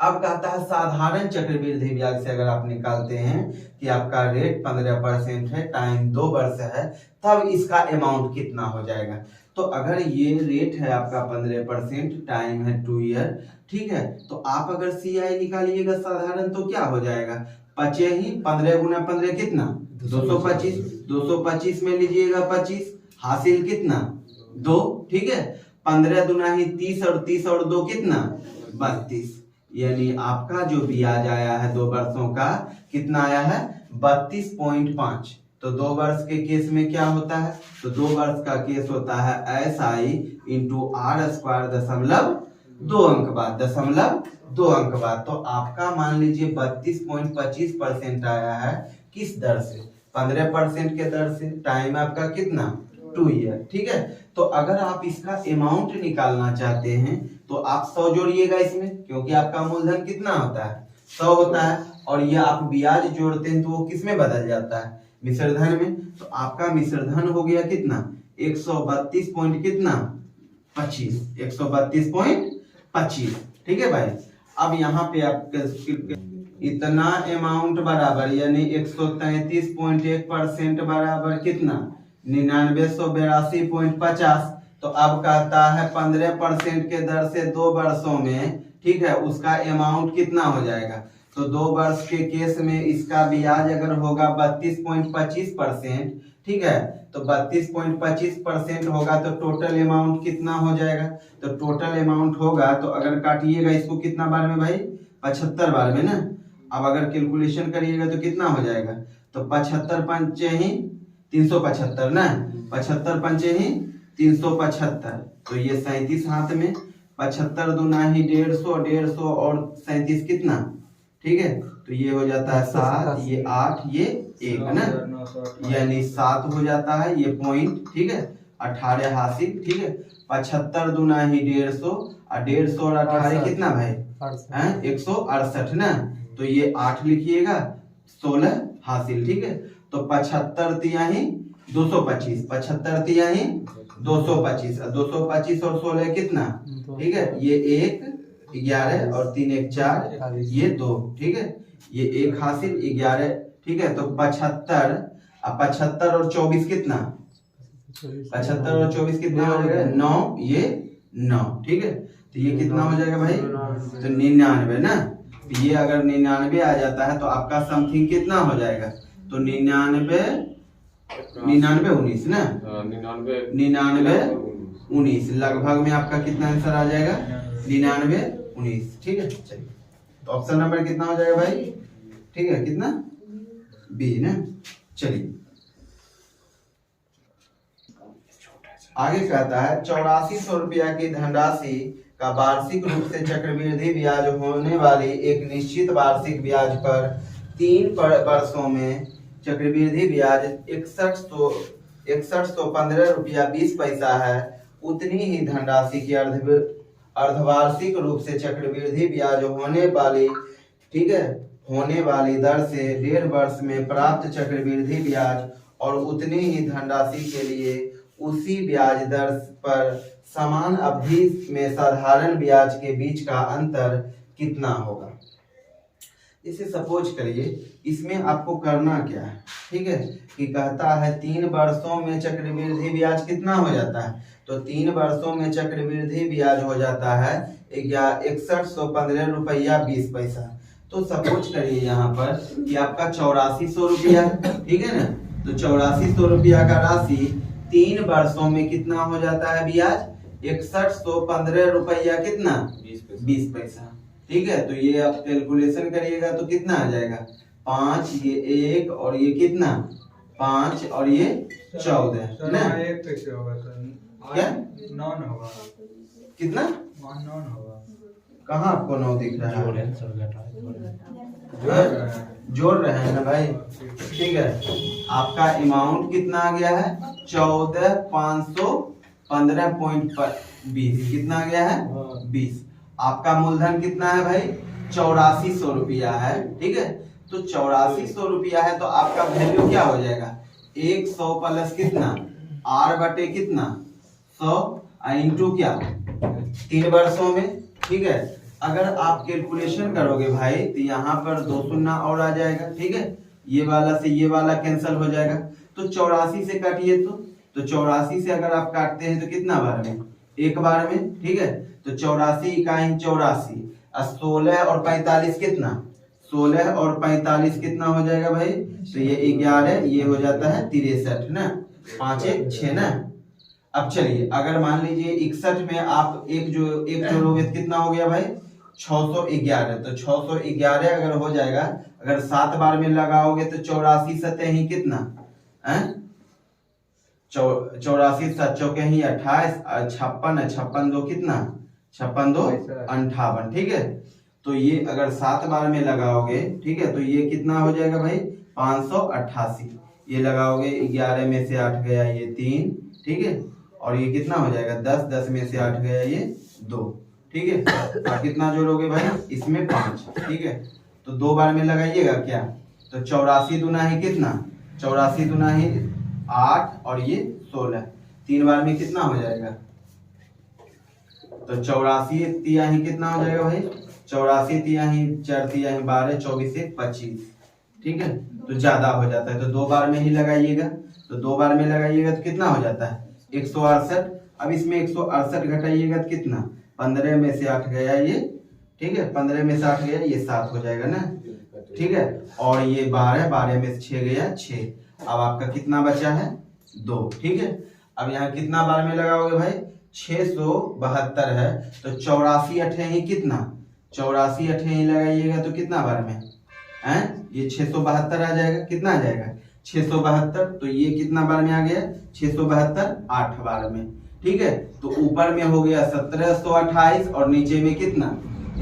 अब कहता है साधारण चक्रवृद्धि ब्याज से अगर आप निकालते हैं कि आपका रेट 15% है, टाइम 2 वर्ष है, तब इसका अमाउंट कितना हो जाएगा। तो अगर ये रेट है आपका 15%, टाइम है 2 ईयर, ठीक है, तो आप अगर CI निकालिएगा साधारण तो क्या हो जाएगा, 15 गुना 15 कितना, 225। 225 में लीजिएगा 25, हासिल कितना 2। ठीक है, 15 दुना ही 30 और 30 और 2 कितना 32, यानी आपका जो ब्याज आया है 2 वर्षों का कितना आया है, 32.5। तो 2 वर्ष के केस में क्या होता है, तो 2 वर्ष का केस होता है SI इंटू R स्क्वायर 0.2 अंक बाद, 0.2 अंक बाद। तो आपका मान लीजिए 32.25% आया है, किस दर से, 15% के दर से। टाइम आपका कितना, 2 ईयर। ठीक है, तो अगर आप इसका अमाउंट निकालना चाहते हैं तो आप 100 जोड़िएगा इसमें, क्योंकि आपका मूलधन कितना होता है, 100 होता है, और ये आप ब्याज जोड़ते हैं तो वो किस में बदल जाता है, मिश्रधन में। तो आपका मिश्रधन हो गया कितना, 132 पॉइंट कितना 25, 132.25। ठीक है भाई। अब यहाँ पे आप इतना अमाउंट बराबर, यानी 133.1% बराबर कितना, 9982.50। तो अब कहता है 15% के दर से 2 वर्षों में, ठीक है, उसका अमाउंट कितना हो जाएगा। तो 2 वर्ष के केस में इसका ब्याज अगर होगा 32.25%, ठीक है, तो 32.25% होगा तो टोटल अमाउंट कितना हो जाएगा। तो टोटल अमाउंट होगा, तो अगर काटिएगा इसको कितना बार में भाई, 75 बार में ना। अब अगर कैलकुलेशन करिएगा तो कितना हो जाएगा, तो 75 पंचे ही 375 ना, 75 पंचे ही 375। तो ये 37 हाथ में, 75 दूना ही 150, 150 और 37 कितना, ठीक है, तो ये हो जाता है 7, ये 8, ये 1 ना, यानी 7 हो जाता है ये पॉइंट। ठीक है, 18 हासिल। ठीक है, 75 दूना ही 150 और 150 और 18 कितना भाई, 168 ना। तो ये 8 लिखिएगा, 16 हासिल। ठीक है, तो 75 तिहाई 225, 75 तिहाई 225, 225 और 16 कितना, ठीक है, ये 1 11 और 3 1 4, ये 2। ठीक है, ये 1 हासिल 11। ठीक है, तो 75, अब 75 और 24 कितना, 75 और 24 कितना हो जाएगा, 9, ये 9। ठीक है, तो ये कितना हो जाएगा भाई, तो 99 ना। तो ये अगर 99 आ जाता है तो आपका समथिंग कितना हो जाएगा, तो 99 19 ना, 99 19 लगभग में आपका कितना आंसर आ जाएगा, 99 19। ठीक है, चलिए तो ऑप्शन नंबर कितना हो जाएगा भाई, ठीक है, कितना बी ना। चलिए आगे कहता है 8400 रुपया की धनराशि का वार्षिक रूप से चक्रवृद्धि ब्याज होने वाली एक निश्चित वार्षिक ब्याज पर 3 वर्षों में चक्रवृद्धि ब्याज 6115 रुपया 20 पैसा है। उतनी ही धनराशि की अर्धवार्षिक रूप से चक्रवृद्धि ब्याज होने वाली, ठीक है, होने वाली दर से 1.5 वर्ष में प्राप्त चक्रवृद्धि ब्याज और उतनी ही धनराशि के लिए उसी ब्याज दर पर समान अवधि में साधारण ब्याज के बीच का अंतर कितना होगा। इसे सपोज करिए, इसमें आपको करना क्या है, ठीक है, कि कहता है 3 वर्षों में चक्रवृद्धि ब्याज कितना हो जाता है, तो 3 वर्षों में चक्रवृद्धि ब्याज हो जाता है 6115 रुपया 20 पैसा। तो सपोज करिए यहाँ पर कि आपका 8400 रुपया, ठीक है ना, तो 8400 रुपया का राशि 3 वर्षों में कितना हो जाता है ब्याज, 6115 रुपया कितना, 20 पैसा, ठीक है। तो ये आप कैलकुलेशन करिएगा तो कितना आ जाएगा, 5, ये 1 और ये कितना 5 और ये 14 ना, एक कैसे होगा सर, क्या 9 होगा, कितना 9 होगा, कहाँ आपको 9 दिख रहा है, जोड़ रहे हैं जोड़ रहे हैं ना भाई, ठीक है। आपका अमाउंट कितना आ गया है 14,515.20, कितना आ गया है 20। आपका मूलधन कितना है भाई 8400 रुपया है, ठीक है। तो 8400 रुपया है तो आपका वैल्यू क्या हो जाएगा, 100 प्लस कितना r बटे कितना 100 इंटू क्या 3 वर्षों में, ठीक है। अगर आप कैलकुलेशन करोगे भाई तो यहाँ पर 2 शून्य और आ जाएगा, ठीक है, ये वाला से ये वाला कैंसिल हो जाएगा। तो 84 से काटिए, तो 84 से अगर आप काटते हैं तो कितना बार में, एक बार में, ठीक है। तो 84 इकाई 84, 16 और 45 कितना, 16 और 45 कितना हो जाएगा भाई, तो ये 11, ये हो जाता है 63 ना, 5 1 6 ना। अब चलिए अगर मान लीजिए 61 में आप एक जोड़ोगे तो कितना हो गया भाई 611, तो 611 अगर हो जाएगा, अगर 7 बार में लगाओगे तो 84 सतह ही कितना, 84 7 चौके ही 28, 56 56 दो कितना 56 2 58, ठीक है। तो ये अगर 7 बार में लगाओगे, ठीक है, तो ये कितना हो जाएगा भाई 588, ये लगाओगे 11 में से 8 गया ये 3, ठीक है, और ये कितना हो जाएगा 10, 10 में से 8 गया ये 2, ठीक है। और कितना जोड़ोगे भाई इसमें 5, ठीक है। तो 2 बार में लगाइएगा क्या, तो 84 दूना ही कितना, 84 दूना ही 8 और ये 16, 3 बार में कितना हो जाएगा, तो 84 तिया ही कितना हो जाएगा भाई 84 तिया ही 4 तिया ही 12, 24 1 25, ठीक है। तो ज्यादा हो जाता है तो 2 बार में ही लगाइएगा, तो 2 बार में लगाइएगा तो कितना हो जाता है 168। अब इसमें 168 घटाइएगा तो कितना, 15 में से 8 गया ये, ठीक है, 15 में से 8 गया ये 7 हो जाएगा ना, ठीक है। और ये 12, 12 में से 6 गया 6, अब आपका कितना बचा है 2, ठीक है। अब यहाँ कितना बार में लगाओगे भाई 672 है, तो 84 अठे ही कितना, 84 अठे ही लगाइएगा तो कितना बार में ये 672 आ जाएगा, कितना आ जाएगा 672, तो ये कितना बार में आ गया 672 8 बार में, ठीक है। तो ऊपर में हो गया 1728 और नीचे में कितना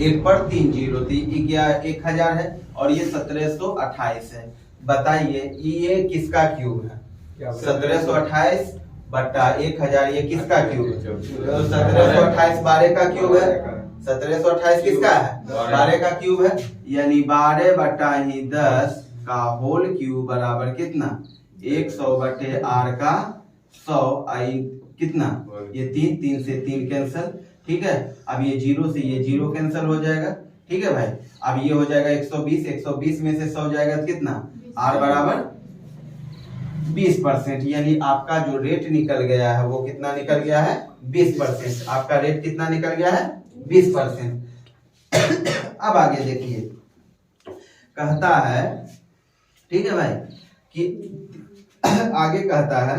1 पर 3 जीरो, तो 1000 है और ये 1728 है। बताइए ये किसका क्यूब है, 1728 बट्टा 1000, ये किसका क्यूब है, तो 1728 12 का क्यूब है, 1728 किसका है 12 का क्यूब है, यानी 12 बट्टा ही 10 का होल क्यूब बराबर कितना 100 बटे r का 100 आई कितना, ये 3 3 से 3 कैंसिल, ठीक है। अब ये 0 से ये 0 कैंसिल हो जाएगा, ठीक है भाई। अब ये हो जाएगा 120, 120 में से 100 जाएगा तो कितना r बराबर 20%, यानी आपका जो रेट निकल गया है वो कितना निकल गया है 20%। आपका रेट कितना निकल गया है 20%। अब आगे देखिए कहता है, ठीक है भाई, कि आगे कहता है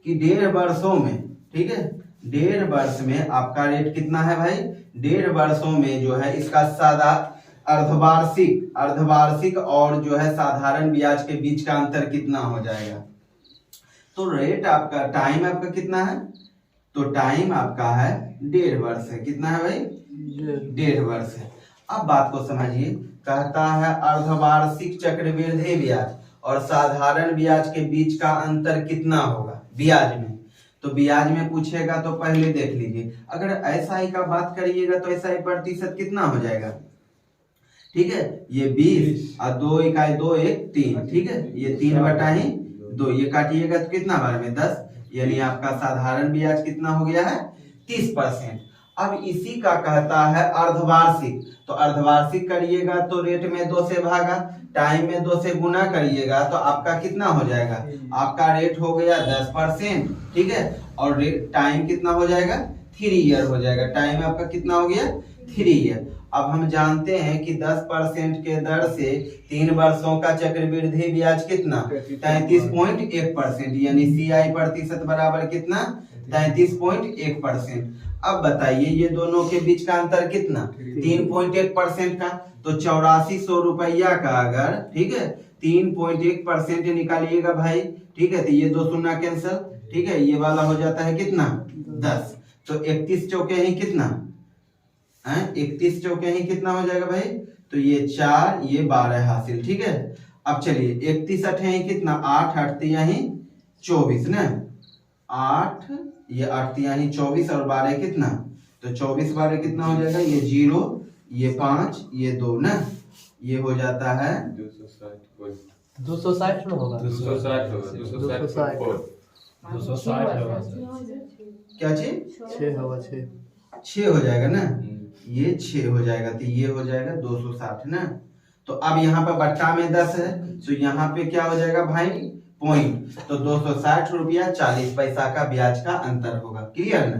कि 1.5 वर्षों में, ठीक है, 1.5 वर्ष में आपका रेट कितना है भाई 1.5 वर्षों में जो है इसका सादा अर्धवार्षिक और जो है साधारण ब्याज के बीच का अंतर कितना हो जाएगा। तो रेट आपका, टाइम आपका कितना है, तो टाइम आपका है 1.5 वर्ष है, कितना है भाई 1.5 वर्ष है। अब बात को समझिए, कहता है अर्धवार्षिक चक्रवृद्धि ब्याज और साधारण ब्याज के बीच का अंतर कितना होगा ब्याज में। तो ब्याज में पूछेगा तो पहले देख लीजिए। अगर एसआई का बात करिएगा तो एसआई प्रतिशत कितना हो जाएगा, ठीक है, ये 20 और 2 इकाई 2 1 3, ठीक है, ये 3/2, ये काटिएगा तो कितना बार में 10, यानी आपका साधारण ब्याज कितना हो गया है 30%। अब इसी का कहता है अर्धवार्षिक, तो अर्धवार्षिक करिएगा तो रेट में 2 से भागा, टाइम में 2 से गुना करिएगा तो आपका कितना हो जाएगा, आपका रेट हो गया 10%, ठीक है, और टाइम कितना हो जाएगा 3 ईयर हो जाएगा। टाइम आपका कितना हो गया 3 ईयर। अब हम जानते हैं कि 10% के दर से 3 वर्षों का चक्रवृद्धि ब्याज कितना 33.1%, यानी CI प्रतिशत बराबर कितना 33.1%। अब बताइए ये दोनों के बीच का अंतर कितना 3.1% का, तो 8400 रुपया का अगर, ठीक है, 3.1% निकालिएगा भाई, ठीक है, तो ये 2 शून्य कैंसिल, ठीक है, ये वाला हो जाता है कितना 10, तो 31 चौके ही कितना 31 चौके ही कितना हो जाएगा भाई, तो ये 4 ये 12 हासिल, ठीक है। अब चलिए 31 अठे ही कितना 8 8 ही 24 ना, 8 ये 8 ही 24 और 12 कितना, तो 24 12 कितना हो जाएगा, ये 0 ये 5 ये 2 ना, ये हो जाता है 260 में होगा 260 होगा 260 होगा क्या चीज 6 होगा 6 हो जाएगा ना, ये 6 हो जाएगा, तो ये हो जाएगा 260 ना। तो अब यहाँ पर बट्टा में 10 है, तो यहाँ पे क्या हो जाएगा भाई पॉइंट, तो 260 रुपया 40 पैसा का ब्याज का अंतर होगा। क्लियर ना।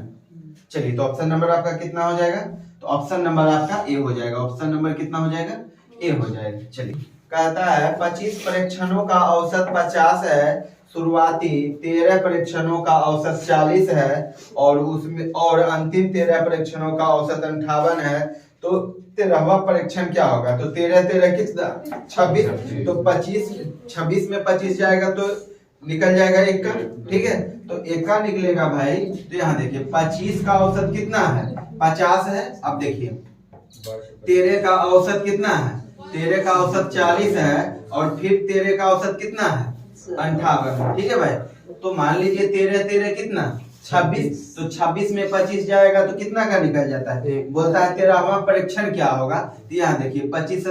चलिए तो ऑप्शन नंबर आपका कितना हो जाएगा, तो ऑप्शन नंबर आपका ए हो जाएगा। ऑप्शन नंबर कितना हो जाएगा, ए हो जाएगा। चलिए कहता है 25 परीक्षणों का औसत 50 है, शुरुआती 13 परीक्षणों का औसत 40 है और उसमें और अंतिम 13 परीक्षणों का औसत 58 है, तो 13वां परीक्षण क्या होगा, तो 13 13 कितना 26, तो 26 में 25 जाएगा तो निकल जाएगा 1 का, ठीक है, तो 1 का निकलेगा भाई। तो यहाँ देखिए 25 का औसत कितना है 50 है, अब देखिए 13 का औसत कितना है, 13 का औसत 40 है और फिर 13 का औसत कितना है 58, ठीक है भाई। तो मान लीजिए 13 13 कितना 26, तो 26 में 25 जाएगा तो कितना का निकल जाता है, बोलता है 13वां परीक्षण क्या होगा, तो यहाँ देखिए 25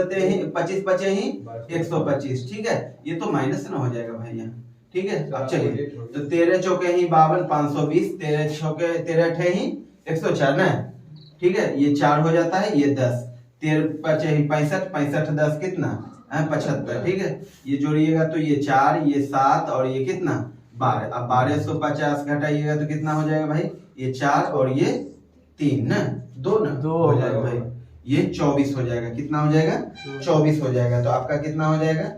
बचे ही 125, ठीक है, ये तो माइनस ना हो जाएगा भाई यहाँ, ठीक है। अब चलिए तो 13 चौके ही 52 520, 13 चौके 13 अठे ही 104 ना, ठीक है, ये 4 हो जाता है, ये 10, 13 बचे ही 65 65 10 कितना 75, ठीक है, ये जोड़िएगा तो ये 4 ये 7 और ये कितना 12। अब 1250 घटाइएगा तो कितना हो जाएगा भाई, ये 4 और ये 3 ना 2 ना 2 हो जाएगा भाई, ये 24 हो जाएगा। कितना हो जाएगा 24 हो जाएगा। तो आपका कितना हो जाएगा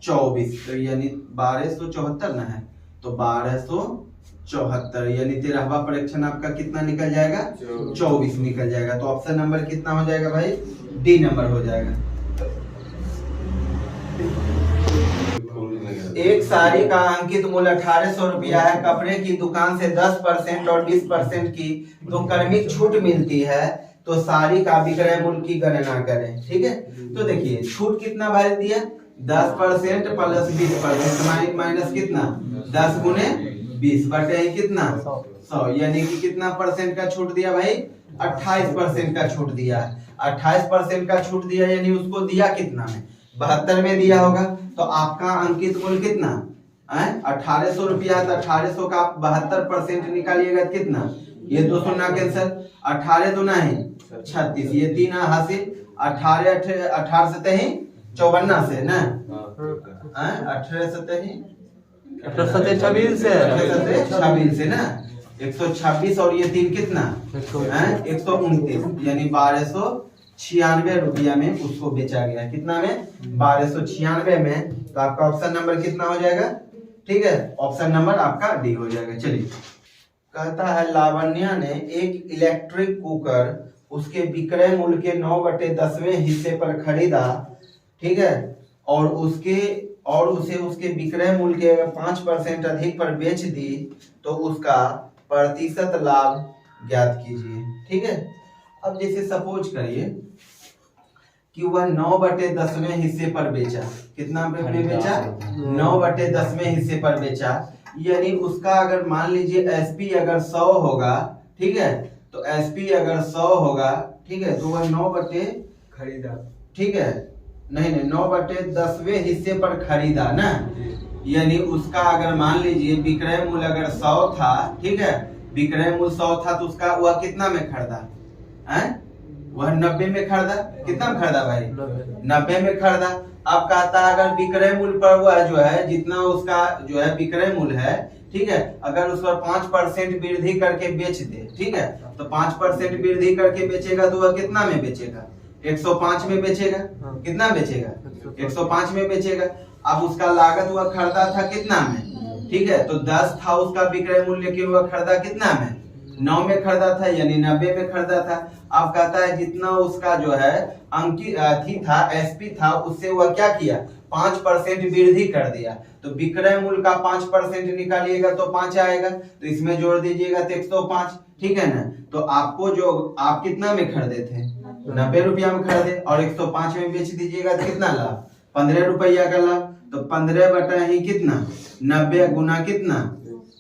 24, तो यानी 1274 ना है, तो 1274 यानी 13वां परीक्षण आपका कितना निकल जाएगा 24 निकल जाएगा। तो ऑप्शन नंबर कितना हो जाएगा भाई, डी नंबर हो जाएगा। एक साड़ी का अंकित मूल्य 1800 रुपया है, कपड़े की दुकान से 10% और 20% की तो क्रमिक छूट मिलती है, तो साड़ी का विक्रय मूल्य की गणना करें, ठीक है। तो देखिए छूट कितना भाई दिया 10% प्लस 20% माइनस कितना 10 गुने 20 बटे कितना 100, यानी कि कितना परसेंट का छूट दिया भाई 28% का छूट दिया है। 28% का छूट दिया यानी उसको दिया कितना में 72 में दिया होगा, तो आपका अंकित मूल्य कितना 1800 रुपया, तो 1800 का आप 72% निकालिएगा कितना, ये 2 शून्य कैंसिल, 18 दूना है 36, ये 3 हासिल, 18 से ही 54 से ना 18 से 26 से ना 126 और ये 3 कितना 129, यानी 1296 रुपया में उसको बेचा गया। कितना में 1296 में। तो आपका ऑप्शन नंबर कितना हो जाएगा, ठीक है, ऑप्शन नंबर आपका डी हो जाएगा। चलिए कहता है लावण्या ने एक इलेक्ट्रिक कुकर उसके विक्रय मूल्य के 9/10वें हिस्से पर खरीदा, ठीक है, और उसे उसके विक्रय मूल्य के 5% अधिक पर बेच दी, तो उसका प्रतिशत लाभ ज्ञात कीजिए, ठीक है। अब जैसे सपोज करिए कि वह 9/10वें हिस्से पर बेचा, कितना पे बेचा 9/10वें हिस्से पर बेचा, यानी उसका अगर मान लीजिए एसपी अगर 100 होगा, ठीक है, तो एसपी अगर 100 होगा, ठीक है, तो वह 9 बटे, खरीदा। ठीक है, नहीं 9/10वें हिस्से पर खरीदा ना, यानी उसका अगर मान लीजिए विक्रय मूल्य अगर 100 था, ठीक है, विक्रय मूल्य 100 था, तो उसका वह कितना में खरीदा है? वह 90 में खरीदा। कितना में खरीदा भाई? 90 में खरीदा। अब कहता है अगर विक्रय मूल्य पर वह जो है जितना उसका जो है विक्रय मूल्य है, ठीक है, अगर उस पर 5% वृद्धि करके बेच दे, ठीक है, तो 5% वृद्धि करके बेचेगा तो वह कितना में बेचेगा? 105 में बेचेगा। कितना बेचेगा? 105 में बेचेगा। अब उसका लागत वह खरीदा था कितना में? ठीक है, तो 10 था उसका विक्रय मूल्य, लेकिन वह खरीदा कितना में? 9 में खरीदा था, यानी 90 में खरीदा था। अब कहता है जितना उसका जो है अंकित था, एसपी था, उससे वह क्या किया? 5% वृद्धि कर दिया। तो विक्रय मूल्य का 5% निकालिएगा तो 5 आएगा, तो इसमें जोड़ दीजिएगा तो 105, ठीक है ना। तो आपको जो आप कितना में खरीदे थे? 90 रुपया में खरीदे, और 105 में बेच दीजिएगा तो कितना लाभ? 15 रुपया का लाभ। तो 15 बटा ही कितना? 90 गुना कितना?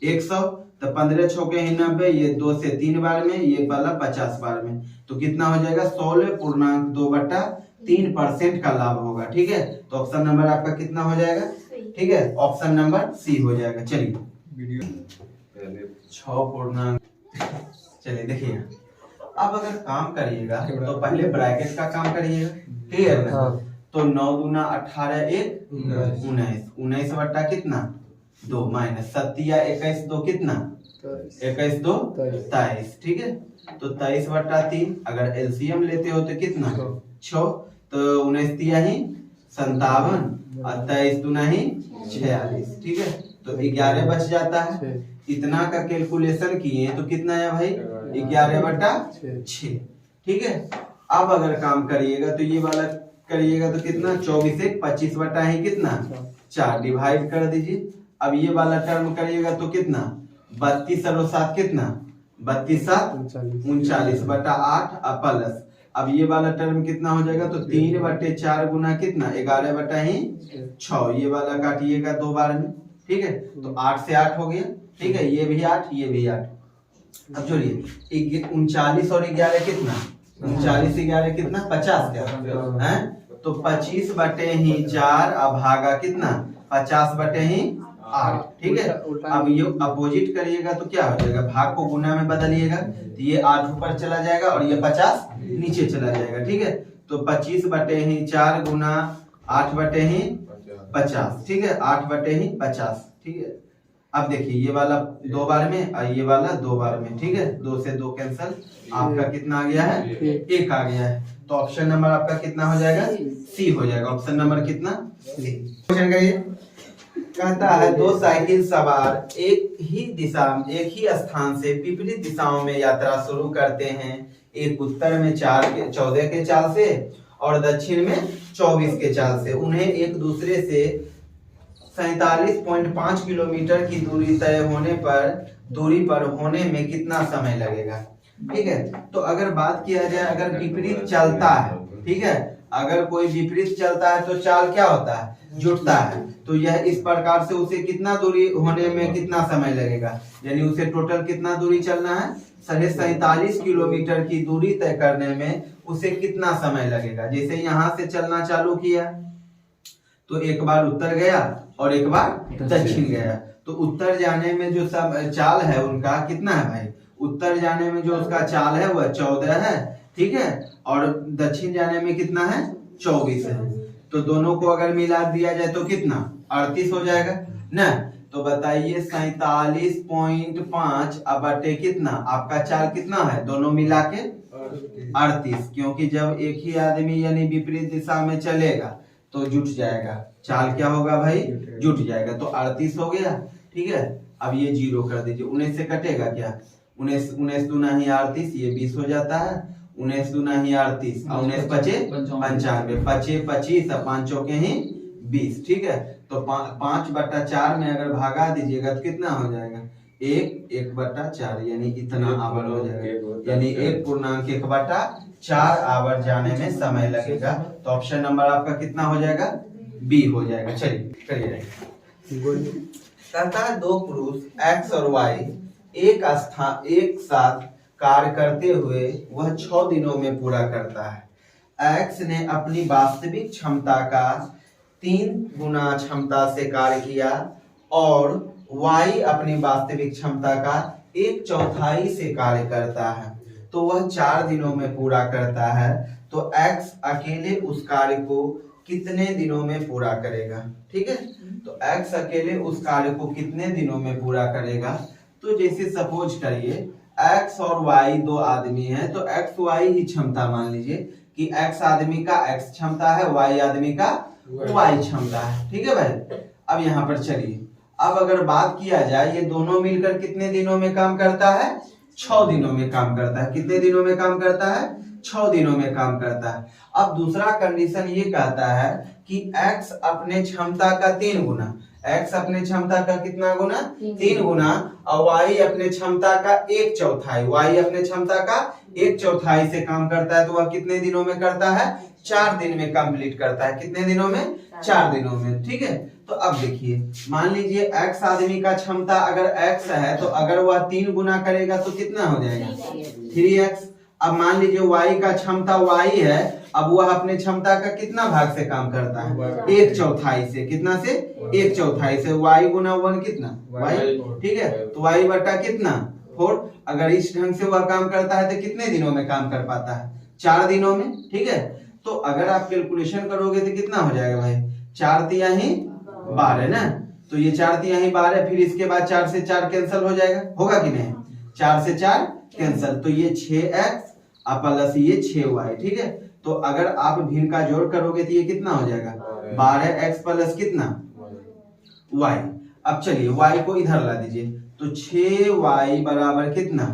100। तो 15 छोके ही 90, ये 2 से 3 बार में, ये वाला 50 बार में, तो कितना हो जाएगा? 16.2/3% का लाभ होगा, ठीक है। तो ऑप्शन नंबर आपका कितना हो जाएगा? ठीक है, ऑप्शन नंबर सी हो जाएगा। चलिए वीडियो 6 चलिए देखिए, अब अगर काम करिएगा तो पहले ब्रैकेट का काम करिएगा, क्लियर ना? तो 9 दूना 18, 1 19, 19 बटा कितना? 2 माइनस 21 2 कितना? 21 2 23, ठीक है। तो 23 बटा 3, अगर एलसीएम लेते हो तो कितना? 6। तो 19 तिया ही 57 और 23 दूना ही 46, ठीक है। तो 11 बच जाता है। इतना का कैलकुलेशन किए तो कितना है भाई? 11 बटा 6, ठीक है। अब अगर काम करिएगा तो ये वाला करिएगा तो कितना? 24 1 25 बटा ही कितना? 4, डिवाइड कर दीजिए। अब ये वाला टर्म करिएगा तो कितना? 32 और 7 कितना? 32 7 39 बटा 8 प्लस, अब ये वाला टर्म कितना हो जाएगा? तो 3/4 गुना कितना? 11 बटा ही 6, ये वाला काटिएगा 2 बार में, ठीक है। तो 8 से 8 हो गया, ठीक है, ये भी 8 ये भी 8। अब जोड़िए 39 और 11 कितना? 39 11 कितना? 50 क्या है? तो 25 बटे ही 4 अब भागा कितना? 50 बटे ही 8, ठीक है। अब ये अपोजिट करिएगा तो क्या हो जाएगा? भाग को गुना में बदलिएगा तो ये 8 ऊपर चला जाएगा और ये 50 नीचे चला जाएगा, ठीक है। तो 25 बटे ही 4 गुना 8 बटे ही 50, ठीक है, 8 बटे ही 50, ठीक है। अब देखिए ये वाला 2 बार में और ये वाला 2 बार में, ठीक है, 2 से 2 कैंसल, आपका कितना आ गया है? 1 आ गया है। तो ऑप्शन नंबर आपका कितना हो जाएगा? सी हो जाएगा। ऑप्शन नंबर कितना? सी। क्वेश्चन का ये कहता है 2 साइकिल सवार एक ही स्थान से विपरीत दिशाओं में यात्रा शुरू करते हैं। एक उत्तर में 14 के चाल से और दक्षिण में 24 के चाल से। उन्हें एक दूसरे से 47.5 किलोमीटर की दूरी पर होने में कितना समय लगेगा? ठीक है, तो अगर बात किया जाए, अगर विपरीत चलता है, ठीक है, अगर कोई विपरीत चलता है तो चाल क्या होता है? जुटता है। तो यह इस प्रकार से उसे कितना दूरी होने में कितना समय लगेगा? यानी उसे टोटल कितना दूरी चलना है? 47.5 किलोमीटर की दूरी तय करने में उसे कितना समय लगेगा? जैसे यहाँ से चलना चालू किया तो एक बार उत्तर गया और एक बार दक्षिण गया। तो उत्तर जाने में जो सब चाल है उनका कितना है भाई? उत्तर जाने में जो उसका चाल है वह 14 है, ठीक है, और दक्षिण जाने में कितना है? 24 है। तो दोनों को अगर मिला दिया जाए तो कितना? 38 हो जाएगा ना। तो बताइए 47.5 अब बटे कितना? आपका चाल कितना है दोनों मिला के? 38, क्योंकि जब एक ही आदमी यानी विपरीत दिशा में चलेगा तो जुट जाएगा, चाल क्या होगा भाई? जुट जाएगा। तो 38 हो गया, ठीक है। अब ये 0 कर दीजिए, 19 से कटेगा क्या? 19 दूना ही 38, ये 20 हो जाता है। 19 दूना ही 38 और 19 पचे 95, पचे 25 और 5 चौके ही 20, ठीक है। तो 5/4 में अगर भागा दीजिएगा तो कितना हो जाएगा? 1/4, यानी इतना आवर हो जाएगा, यानी 1.1/4 आवर जाने में समय लगेगा। तो ऑप्शन नंबर आपका कितना हो जाएगा? बी हो जाएगा। चलिए करिए। कहता है दो पुरुष एक्स और वाई एक साथ कार्य करते हुए वह 6 दिनों में पूरा करता है। एक्स ने अपनी वास्तविक क्षमता का 3 गुना क्षमता से कार्य किया और वाई अपनी वास्तविक क्षमता का 1/4 से कार्य करता है, तो वह 4 दिनों में पूरा करता है। तो एक्स अकेले उस कार्य को कितने दिनों में पूरा करेगा? ठीक है, तो एक्स अकेले उस कार्य को कितने दिनों में पूरा करेगा? तो जैसे सपोज करिए एक्स और वाई 2 आदमी हैं, तो एक्स वाई ही क्षमता मान लीजिए कि एक्स आदमी का एक्स क्षमता है, वाई आदमी का वाई क्षमता है। ठीक है भाई, अब यहाँ पर चलिए, अब अगर बात किया जाए ये दोनों मिलकर कितने दिनों में काम करता है? 6 दिनों में काम करता है। कितने दिनों में काम करता है? 6 दिनों में काम करता है। अब दूसरा कंडीशन ये कहता है कि x अपने क्षमता का 3 गुना, x अपने क्षमता का कितना गुना? 3 गुना, और y अपने क्षमता का 1/4, y अपने क्षमता का 1/4 से काम करता है, तो वह कितने दिनों में करता है? 4 दिन में कंप्लीट करता है। कितने दिनों में? 4 दिनों में। ठीक है, तो अब देखिए, मान लीजिए x आदमी का क्षमता अगर x है, तो अगर वह 3 गुना करेगा तो कितना हो जाएगा? 3x। अब मान लीजिए y का क्षमता y है, अब वह अपने क्षमता का कितना भाग से काम करता है? 1/4 से। कितना से? 1/4 से। y गुना 1 कितना? y। ठीक है, तो y बटा कितना? 4। अगर इस ढंग से वह काम करता है तो कितने दिनों में काम कर पाता है? 4 दिनों में। ठीक है, तो अगर आप कैलकुलेशन करोगे तो कितना हो जाएगा भाई? 4 तिहाई 12 ना, तो ये 4 तिहाई 12, फिर इसके बाद 4 से 4 कैंसिल हो जाएगा, होगा कि नहीं? 4 से 4 कैंसिल, तो ये 6x प्लस ये 6y। ठीक है, तो अगर आप भिन्न का जोड़ करोगे तो ये कितना हो जाएगा? 12x प्लस कितना? y। अब चलिए y को इधर ला दीजिए, तो 6y बराबर कितना?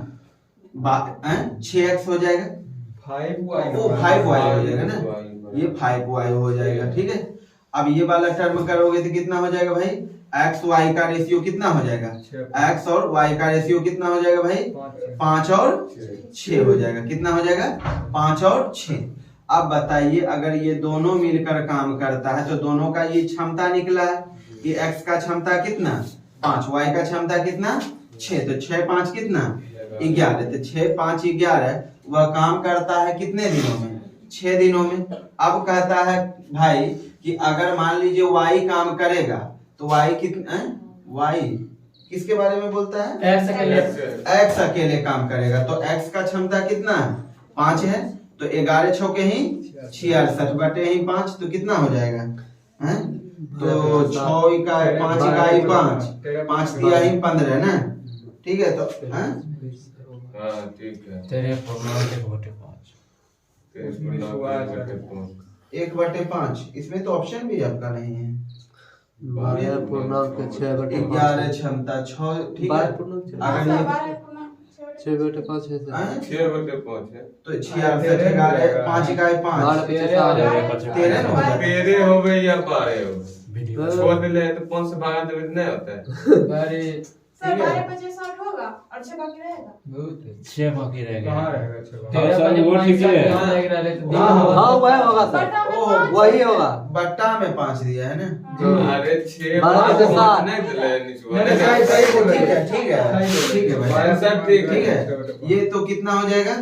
6x हो जाएगा, 5y वो 5y हो जाएगा ना, ये 5y हो जाएगा। ठीक है, अब ये वाला टर्म करोगे तो कितना हो जाएगा भाई? x y का रेशियो कितना हो जाएगा? x और y का रेशियो कितना हो जाएगा भाई? 5 और 6 हो जाएगा। कितना हो जाएगा? 5 और 6। अब बताइए, अगर ये दोनों मिलकर काम करता है तो दोनों का ये क्षमता निकला है कि x का क्षमता कितना? 5, y का क्षमता कितना? 6, तो 6 5 कितना? 11, तो 6 5 11, वह काम करता है कितने दिनों में? 6 दिनों में। अब कहता है भाई कि अगर मान लीजिए y काम करेगा तो y कितना? y किसके बारे में बोलता है? x अकेले काम करेगा, तो x का क्षमता कितना है? 5 है, तो 11 छोके ही 66 बटे ही 5, तो कितना हो जाएगा? हैं? तो 6 इकाई 5 इकाई 5 दिया ही 15 ना। ठीक है, तो हैं? हाँ ठीक है। तेरे पूर्णांक 1/5, इसमें तो ऑप्शन भी आपका नहीं है। 12 पूर्णांक 6/5 11 क्षमता 6। ठीक है, अगर ये 6/5 है सर। 6/5 है, तो 66 11 5 इकाई 5 13 हो जाएगा। 13 हो गई या 12 हो गई? छोड़ ले तो 5 से भागा तो नहीं होता है। सर 12 25 60 होगा और 6 बाकी रहेगा। बहुत है। 6 बाकी रह कहाँ गए। रहेगा 6? वो ठीक है। हाँ वही होगा सर, वही होगा। बट्टा में 5 दिया है ना। अरे 6 12 से 7 नहीं दिले निचवा। नहीं, सही सही बोल रहे हैं। ठीक है ठीक है भाई, सब ठीक ठीक है। ये तो कितना हो जाएगा?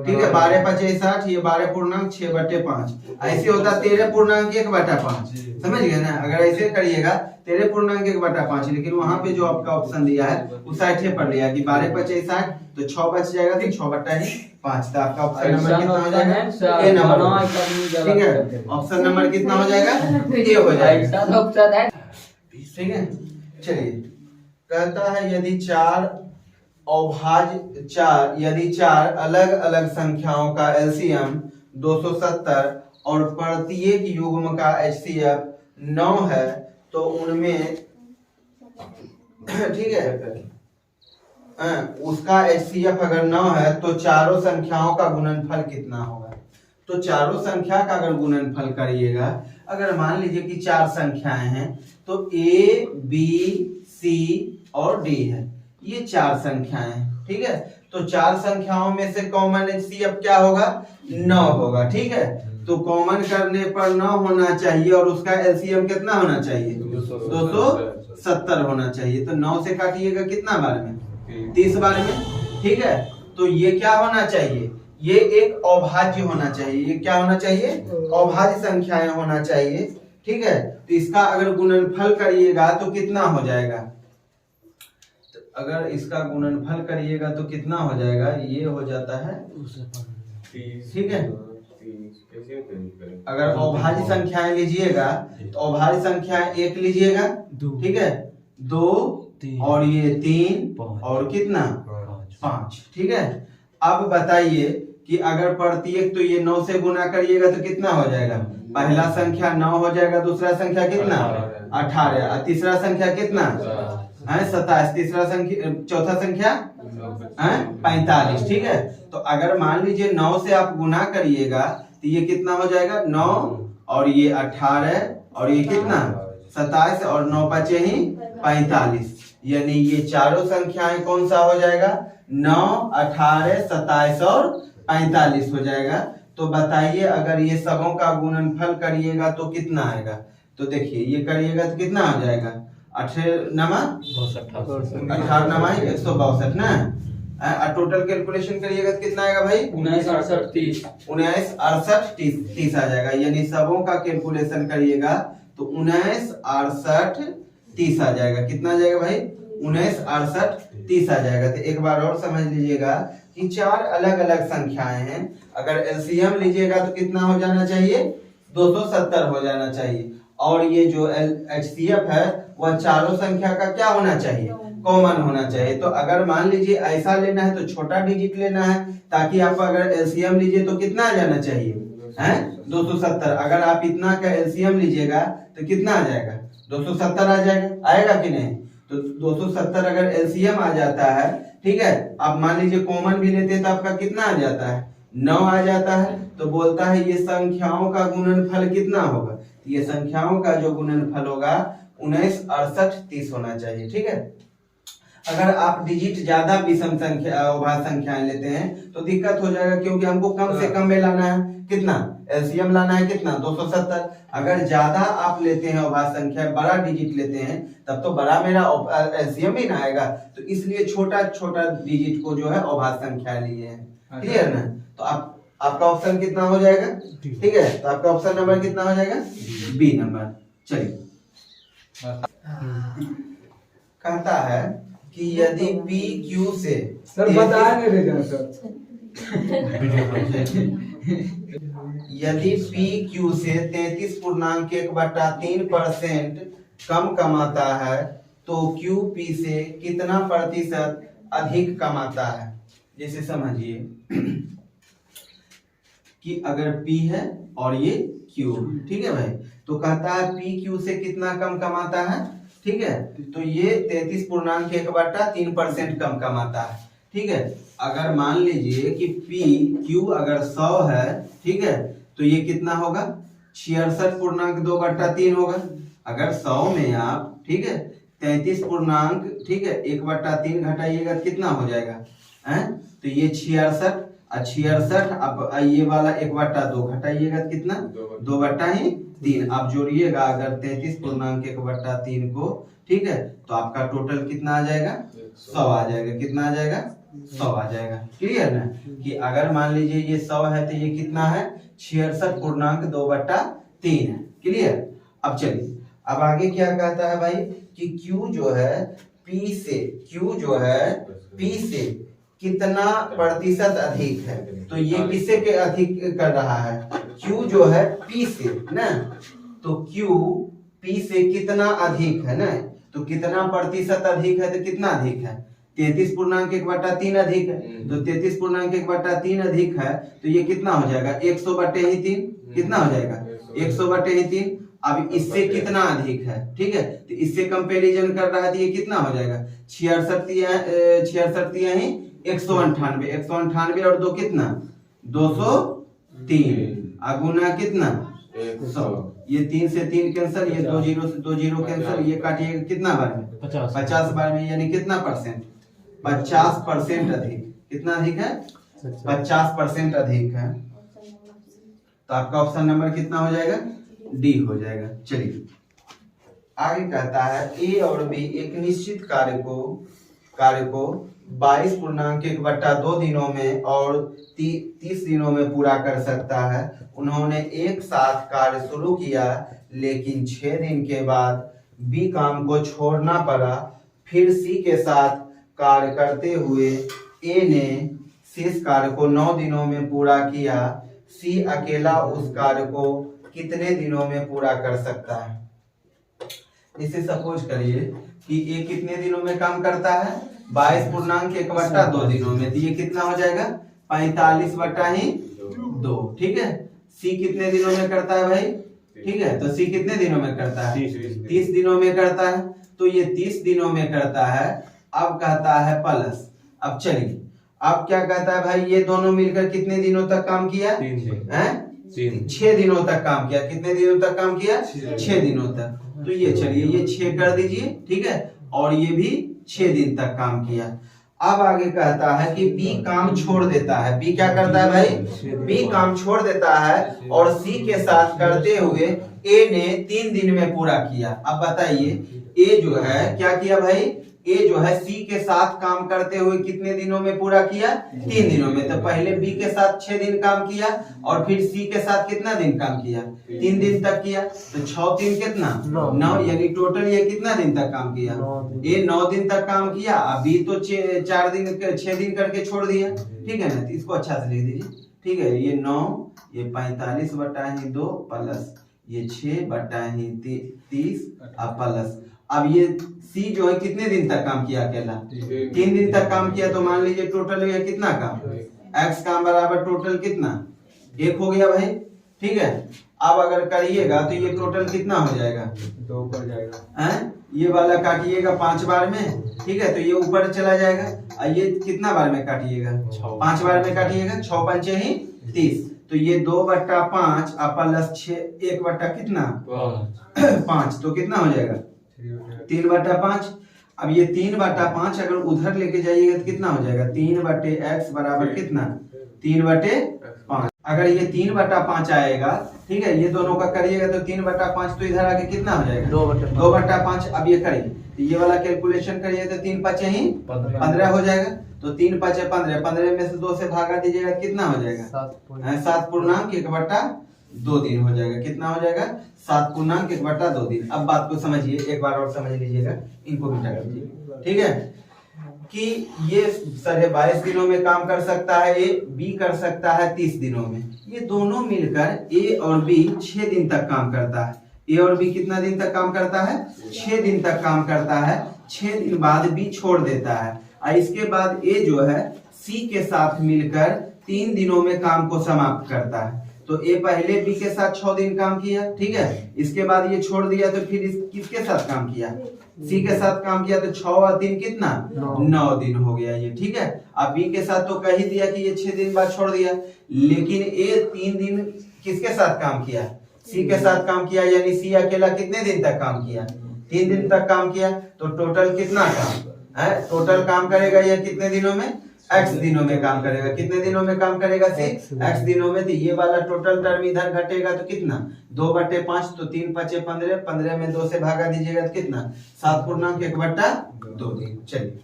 ठीक है, 12 25 60, ये 12 पूर्णांक 6/5। ऐसे होता 13 पूर्णांक 1/5। समझ गए ना? अगर ऐसे करिएगा 13 पूर्णांक 1/5, लेकिन वहां पे जो आपका ऑप्शन दिया है उस साइड पर लिया कि 12 25 60, तो 6 बच जाएगा, तो 6/5, तो आपका ऑप्शन नंबर कितना हो जाएगा? ए नंबर। ठीक है, ऑप्शन नंबर कितना हो जाएगा? ए हो जाएगा। ठीक है, चलिए, कहता है यदि 4 अलग अलग संख्याओं का एलसीएम 270 और प्रत्येक युग्म का एचसीएफ 9 है, तो उनमें ठीक है उसका एचसीएफ अगर 9 है तो चारों संख्याओं का गुणनफल कितना होगा? तो चारों संख्या का अगर गुणनफल करिएगा, अगर मान लीजिए कि 4 संख्याएं हैं, तो A, B, C और D है, ये 4 संख्याएं हैं। ठीक है, तो 4 संख्याओं में से कॉमन एचसीएफ क्या होगा? 9 होगा। ठीक है, तो कॉमन करने पर 9 होना चाहिए और उसका एलसीएम कितना होना चाहिए? 70 होना चाहिए। तो 9 से काटिएगा कितना बार में? 30 बार में, ठीक है। तो ये क्या होना चाहिए? ये एक अभाज्य होना चाहिए। ये क्या होना चाहिए? अभाज्य संख्याएं होना चाहिए, ठीक है। तो इसका अगर गुणनफल करिएगा तो कितना हो जाएगा? तो अगर इसका गुणनफल करिएगा तो कितना हो जाएगा? ये हो जाता है, ठीक है। अगर अभाज्य संख्याएं लीजिएगा तो अभाज्य संख्याएं 1 लीजिएगा, ठीक है, 2 और ये 3 और कितना? 5, ठीक है। अब बताइए कि अगर प्रत्येक, तो ये 9 से गुना करिएगा तो कितना हो जाएगा? पहला संख्या 9 हो जाएगा, दूसरा संख्या कितना? 18, और तीसरा संख्या कितना? 27, तीसरा संख्या, चौथा संख्या 45, ठीक है। तो अगर मान लीजिए 9 से आप गुना करिएगा तो ये कितना हो जाएगा? 9 और ये 18 और ये कितना? 27 और 9 बचे ही 45, यानी ये चारों संख्याएं कौन सा हो जाएगा? 9, 18, 27 और 45 हो जाएगा। तो बताइए अगर ये सबों का गुणनफल करिएगा तो कितना आएगा? तो देखिए ये करिएगा तो कितना आ जाएगा? 18 नमा 18 नमा 162 ना। टोटल कैलकुलेशन करिएगा तो कितना आएगा भाई? 19, 68, 30 19, 68, 30 आ जाएगा। यानी सबों का कैलकुलेशन करिएगा तो 19, 68, 30 आ जाएगा। कितना आ जाएगा भाई? 19, 68, 30 आ जाएगा। तो एक बार और समझ लीजिएगा कि 4 अलग अलग संख्याएं हैं। अगर एलसीएम लीजिएगा तो कितना हो जाना चाहिए? 270 हो जाना चाहिए। और ये जो एचसीएफ है वह चारों संख्या का क्या होना चाहिए? कॉमन होना चाहिए। तो अगर मान लीजिए ऐसा लेना है तो छोटा डिजिट लेना है, ताकि आप अगर एलसीएम लीजिए तो कितना आ जाना चाहिए? 270। अगर आप इतना का एलसीएम लीजिएगा तो कितना आ जाएगा? 270 आ जाएगा। आएगा कि नहीं? तो 270 अगर एलसीएम आ जाता है, ठीक है। आप मान लीजिए कॉमन भी लेते हैं तो आपका कितना आ जाता है? 9 आ जाता है। तो बोलता है ये संख्याओं का गुणनफल कितना होगा? ये संख्याओं का जो गुणनफल होगा 19, 68, 30 होना चाहिए, ठीक है। अगर आप डिजिट ज्यादा विषम संख्या अभाज्य संख्याएं लेते हैं तो दिक्कत हो जाएगा, क्योंकि हमको कम से कम में लाना है। कितना एलसीएम लाना है? कितना? 270। अगर ज्यादा आप लेते हैं अभाज्य संख्या, बड़ा डिजिट लेते हैं, तब तो बड़ा मेरा एलसीएम ही ना आएगा। तो इसलिए छोटा छोटा डिजिट को जो है अभाज्य संख्या लिए हैं। क्लियर ना? तो आपका ऑप्शन कितना हो जाएगा? ठीक है। तो आपका ऑप्शन नंबर कितना हो जाएगा? B number. चलिए, कहता है कि यदि पी क्यू से सर बताया नहीं रहेगा सर। यदि पी क्यू से 33.1/3% कम कमाता है तो क्यू पी से कितना प्रतिशत अधिक कमाता है? जैसे समझिए कि अगर पी है और ये क्यू, ठीक है भाई। तो कहता है पी क्यू से कितना कम कमाता है, ठीक है। तो ये 33.1/3% कम कमाता है, ठीक है। अगर मान लीजिए कि पी क्यू अगर 100 है, ठीक है, तो ये कितना होगा? 66.2/3 होगा। अगर 100 में आप, ठीक है, 33 पूर्णांक, ठीक है, 1/3 घटाइएगा तो कितना हो जाएगा? तो ये 66 और 66, अब ये वाला 1/2 घटाइएगा तो कितना? 2/3। आप जोड़िएगा अगर 33.1/3 को, ठीक है, तो आपका टोटल कितना आ जाएगा? 100 आ जाएगा। कितना आ जाएगा? 100 आ जाएगा। क्लियर ना? कि अगर मान लीजिए ये 100 है तो ये कितना है? 66.2/3 है। क्लियर? अब चलिए, अब आगे क्या कहता है भाई कि Q जो है P से, Q जो है P से कितना प्रतिशत अधिक है? तो ये किससे के अधिक कर रहा है? Q जो है P से ना, तो Q P से कितना अधिक है ना, तो कितना प्रतिशत अधिक है? तो कितना अधिक है? 33.1/3 अधिक है। तो 33.1/3 अधिक है तो ये कितना हो जाएगा? 100/3। कितना हो जाएगा? 100/3। अब इससे कितना अधिक है, ठीक है, तो इससे कंपैरिजन कर रहा है तो ये कितना हो जाएगा? 66 ही 198, 198 और 2 कितना? 203। अगुना कितना? 100। ये 3 से 3 कैंसिल, ये 2 0 से 2 0 कैंसिल, ये काटिएगा कितना बार में? 50 बार में। यानी कितना परसेंट? 50% अधिक। कितना अधिक है? 50% अधिक है। तो आपका ऑप्शन नंबर कितना हो जाएगा? डी हो जाएगा। चलिए, आगे कहता है ए और बी एक निश्चित कार्य को 22.1/2 दिनों में और 30 दिनों में पूरा कर सकता है। उन्होंने एक साथ कार्य शुरू किया, लेकिन 6 दिन के बाद बी काम को छोड़ना पड़ा। फिर सी के साथ कार्य करते हुए ए ने शेष कार्य को 9 दिनों में पूरा किया। सी अकेला उस कार्य को कितने दिनों में पूरा कर सकता है? इसे सपोज करिए कि ये कितने दिनों में काम करता है? 22.1/2 दिनों में। तो ये कितना हो जाएगा? 45/2। ठीक है। सी कितने दिनों में करता है भाई? ठीक है, तो सी कितने दिनों में करता है? 30 दिनों में करता है। तो ये 30 दिनों में करता है। अब कहता है प्लस। अब चलिए, अब क्या कहता है भाई? ये दोनों मिलकर कितने दिनों तक काम किया? 6 दिनों तक काम किया। कितने दिनों तक काम किया? 6 दिनों तक। तो ये चलिए, ये 6 कर दीजिए। ठीक है, और ये भी 6 दिन तक काम किया। अब आगे कहता है कि बी काम छोड़ देता है। बी क्या करता है भाई? बी काम छोड़ देता है और सी के साथ करते हुए ए ने 3 दिन में पूरा किया। अब बताइए, ए जो है क्या किया भाई? ए जो है सी के साथ काम करते हुए कितने दिनों में पूरा किया? 3 दिनों में। तो पहले बी के साथ 6 दिन काम किया और फिर सी के साथ कितना दिन काम किया? 3 दिन तक किया। तो 6 3 कितना? 9। यानी टोटल ये कितना दिन तक काम किया? ये 9 दिन तक काम किया। अभी तो 6 दिन करके छोड़ दिया। ठीक है ना? तो इसको अच्छा से लिख दीजिए। ठीक है, ये 9, ये 45/2 प्लस ये 6/30 प्लस। अब ये सी जो है कितने दिन तक काम किया? अकेला 3 दिन तक काम किया। तो मान लीजिए टोटल हो गया कितना काम? एक्स काम बराबर टोटल कितना? 1 हो गया भाई। ठीक है, अब अगर करिएगा तो ये टोटल कितना हो जाएगा? 2 पर जाएगा। हैं? ये वाला काटिएगा 5 बार में। ठीक है, तो ये ऊपर चला जाएगा। और ये कितना बार में काटिएगा? 5 बार में काटिएगा। 6 पंचे ही 30। तो ये 2/5 प्लस 6 1 कितना? 5। तो कितना हो जाएगा? 3/5। अब ये 3/5 अगर उधर लेके जाइएगा तो कितना हो जाएगा? 3/x बराबर कितना? 3/5। अगर ये 3/5 आएगा, ठीक है, ये दोनों का करिएगा तो 3/5 तो इधर आके कितना हो जाएगा? 2/5। अब ये करिए, तो ये वाला कैलकुलेशन करिए तो 3 5 ही 15 हो जाएगा। तो 3 5 15, 15 में से 2 से भागा दीजिएगा कितना हो जाएगा? 7.1/2 दिन हो जाएगा। कितना हो जाएगा? 7.1/2 दिन। अब बात को समझिए, एक बार और समझ लीजिएगा, इनको भी कर लीजिए। ठीक है, कि ये 22.5 दिनों में काम कर सकता है ए, बी कर सकता है 30 दिनों में। ये दोनों मिलकर ए और बी 6 दिन तक काम करता है। ए और बी कितना दिन तक काम करता है? 6 दिन तक काम करता है। 6 दिन बाद बी छोड़ देता है और इसके बाद ए जो है सी के साथ मिलकर 3 दिनों में काम को समाप्त करता है। तो ए पहले बी के साथ 6 दिन काम किया। ठीक है, इसके बाद ये छोड़ दिया तो फिर किसके साथ काम किया? सी के साथ काम किया। तो 6 और 3 कितना? 9 दिन हो गया ये। ठीक है, अब बी के साथ तो कह ही दिया कि ये 6 दिन बाद छोड़ दिया, लेकिन ए 3 दिन किसके साथ काम किया? सी के साथ काम किया। यानी सी अकेला कितने दिन तक काम किया? 3 दिन तक काम किया। तो टोटल कितना काम है? टोटल काम करेगा ये कितने दिनों में? x दिनों में काम करेगा। कितने दिनों में काम करेगा? x दिनों में। तो ये वाला टोटल टर्म इधर घटेगा तो कितना? 2/5। तो 3 5 15, 15 में 2 से भागा दीजिएगा तो कितना? 7.1/2 दिन। चलिए,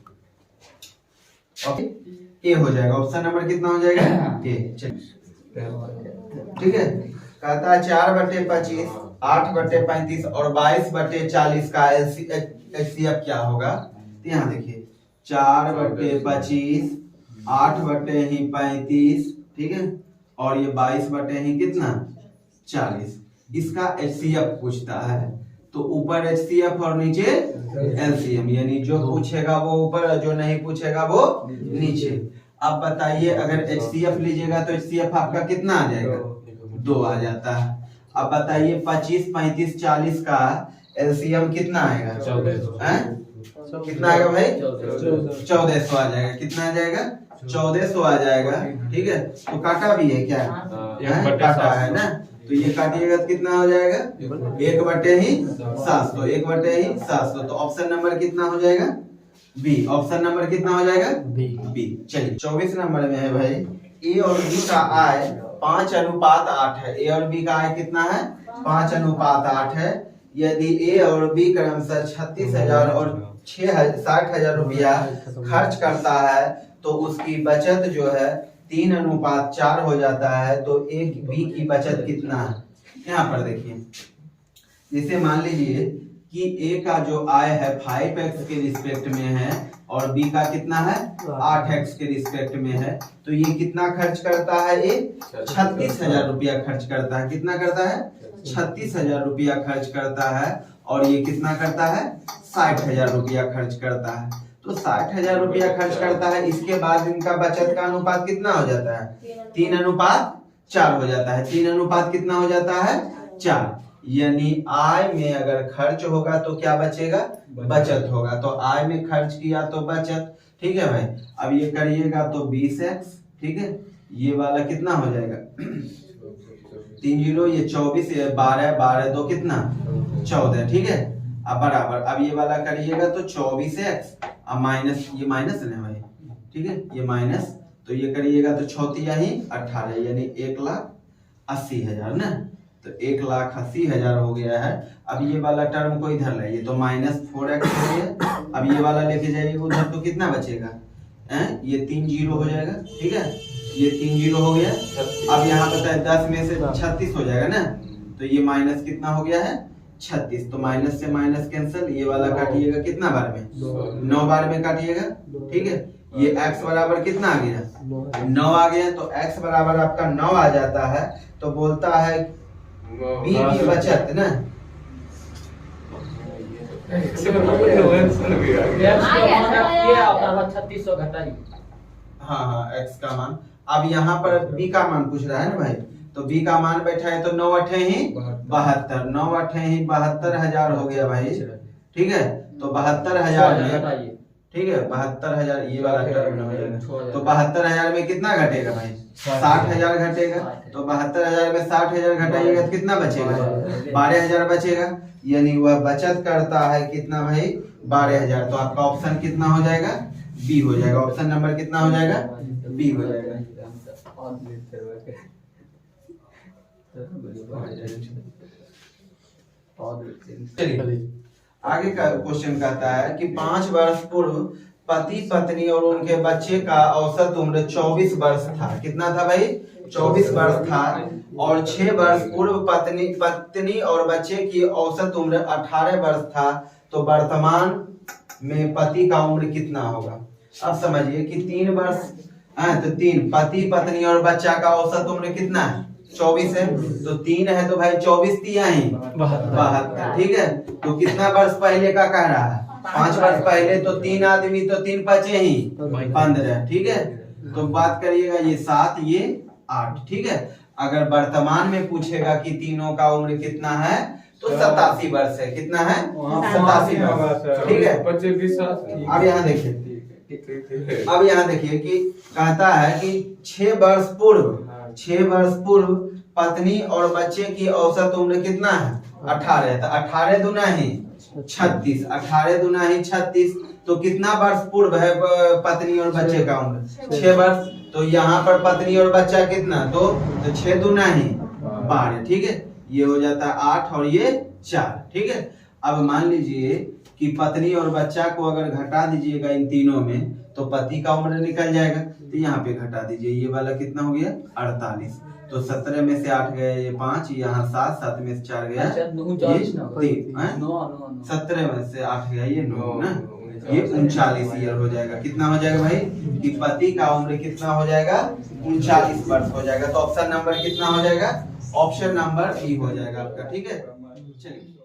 ओके, ए हो जाएगा। ऑप्शन नंबर कितना हो जाएगा? ए। चलिए, ठीक है, कहता है 4/25, 8/35 और 22/40 का HCF क्या होगा? तो यहाँ देखिए, 4/25, 8/35, ठीक है, और ये 22 कितना? 40। इसका HCF पूछता है। तो ऊपर HCF और नीचे LCM, यानी जो पूछेगा वो ऊपर और जो नहीं पूछेगा वो नीचे। अब बताइए, अगर HCF लीजिएगा तो HCF आपका कितना आ जाएगा? 2 आ जाता है। अब बताइए 25, 35, 40 का LCM कितना आएगा? 1400। कितना आएगा भाई? 1400 आ जाएगा। कितना आ जाएगा? 1400 आ जाएगा। ठीक है, तो काटा भी है क्या? काटा है ना, तो ये काटिएगा तो कितना हो जाएगा? 1/700। 1/700। तो ऑप्शन नंबर कितना हो जाएगा? बी। ऑप्शन नंबर कितना हो जाएगा? बी। चलिए, 24 नंबर में है भाई, ए और बी का आय 5:8 है। ए और बी का आय कितना है? 5:8 है। यदि ए और बी क्रमशः 36,000 और 60,000 रुपया खर्च करता है तो उसकी बचत जो है 3:4 हो जाता है। तो ए बी की बचत कितना है? यहाँ पर देखिए, जैसे मान लीजिए कि ए का जो आय है 5x के रिस्पेक्ट में है और बी का कितना है 8x के रिस्पेक्ट में है, तो ये कितना खर्च करता है? ए 36,000 रुपया खर्च करता है। कितना करता है? 36,000 रुपया खर्च करता है। और ये कितना करता है? 60,000 रुपया खर्च करता है। तो 60,000 रुपया खर्च करता है, इसके बाद इनका बचत का अनुपात कितना हो जाता है? 3:4 हो जाता है। 3 कितना हो जाता है? 4। यानी आय में अगर खर्च होगा तो क्या बचेगा? बचत होगा। तो आय में खर्च किया तो बचत। ठीक है भाई, अब ये करिएगा तो 20x, ठीक है, ये वाला कितना हो जाएगा? 3 0, ये 24, ये 12, 12 2 कितना? 14, ठीक है। अब बराबर, अब ये वाला करिएगा तो 24x, अब माइनस, ये माइनस है ना भाई, ठीक है, ये माइनस, तो ये करिएगा तो 18, यानी 1,80,000 ना, तो 1,80,000 हो गया है। अब ये वाला टर्म को इधर लाइए तो -4x हो गया। अब ये वाला लेके जाइए उधर तो कितना बचेगा? ये 3 0 हो जाएगा, ठीक है, ये 3 0 हो गया। अब यहाँ पता है 10 में से 36 हो जाएगा ना, तो ये माइनस कितना हो गया है? 36। तो माइनस से माइनस कैंसिल, ये वाला काटिएगा कितना बार में? 9 बार में काटिएगा, ठीक है। ये x बराबर कितना आ गया? 9 आ गया। तो x बराबर आपका 9 आ जाता है। तो बोलता है बी की बचत ना, हाँ x का मान। अब यहाँ पर b का मान पूछ रहा है ना भाई, तो b का मान बैठा है तो 9 8 ही 72, 9 8 ही 72,000 हो गया भाई, ठीक है। तो 72,000 में, ठीक है, 72,000 ये वाला टर्म हो जाएगा। तो 72,000 में कितना घटेगा भाई? 60,000 घटेगा। तो 72,000 में 60,000 घटाइएगा तो कितना बचेगा? 12,000 बचेगा। यानी वह बचत करता है कितना भाई? 12,000। तो आपका ऑप्शन कितना हो जाएगा? बी हो जाएगा। ऑप्शन नंबर कितना हो जाएगा? बी हो जाएगा। चलिए आगे का क्वेश्चन कहता है कि 5 वर्ष पूर्व पति पत्नी और उनके बच्चे का औसत उम्र 24 वर्ष था। कितना था भाई? 24 वर्ष था। और 6 वर्ष पूर्व पत्नी और बच्चे की औसत उम्र 18 वर्ष था। तो वर्तमान में पति का उम्र कितना होगा? अब समझिए कि 3 वर्ष तो 3 पति पत्नी और बच्चा का औसत उम्र कितना है? 24 है। तो 3 है तो भाई 24 तिया ही 72, ठीक है। तो कितना वर्ष पहले का कह रहा है? 5 वर्ष पहले। तो 3 आदमी तो 3 5 ही 15, ठीक है। तो बात करिएगा ये 7 ये 8, ठीक है। अगर वर्तमान में पूछेगा कि तीनों का उम्र कितना है तो 87 वर्ष है। कितना है? 87 वर्ष, ठीक है। अब यहाँ देखिए, अब यहाँ देखिए कि कहता है कि 6 वर्ष पूर्व पत्नी और बच्चे की औसत उम्र कितना है? 18। तो 18 दूना ही 36, 18 दूना ही 36। तो कितना वर्ष पूर्व है पत्नी और बच्चे का उम्र? 6 वर्ष। तो यहाँ पर पत्नी और बच्चा कितना? 2। तो 6 दूना ही 12, ठीक है। ये हो जाता है 8 और ये 4, ठीक है। अब मान लीजिए कि पत्नी और बच्चा को अगर घटा दीजिएगा इन तीनों में तो पति का उम्र निकल जाएगा। तो यहाँ पे घटा दीजिए, ये वाला कितना हो गया? 48। तो 17 में से 8 गया ये 5, यहाँ 7, 7 में से 4 गया ये 3, 17 में से 8 गया ये 9 ना, ये 39 ईयर हो जाएगा। कितना हो जाएगा भाई? कि पति का उम्र कितना हो जाएगा? 39 वर्ष हो जाएगा। तो ऑप्शन नंबर कितना हो जाएगा? ऑप्शन नंबर ई हो जाएगा आपका, ठीक है। चलिए।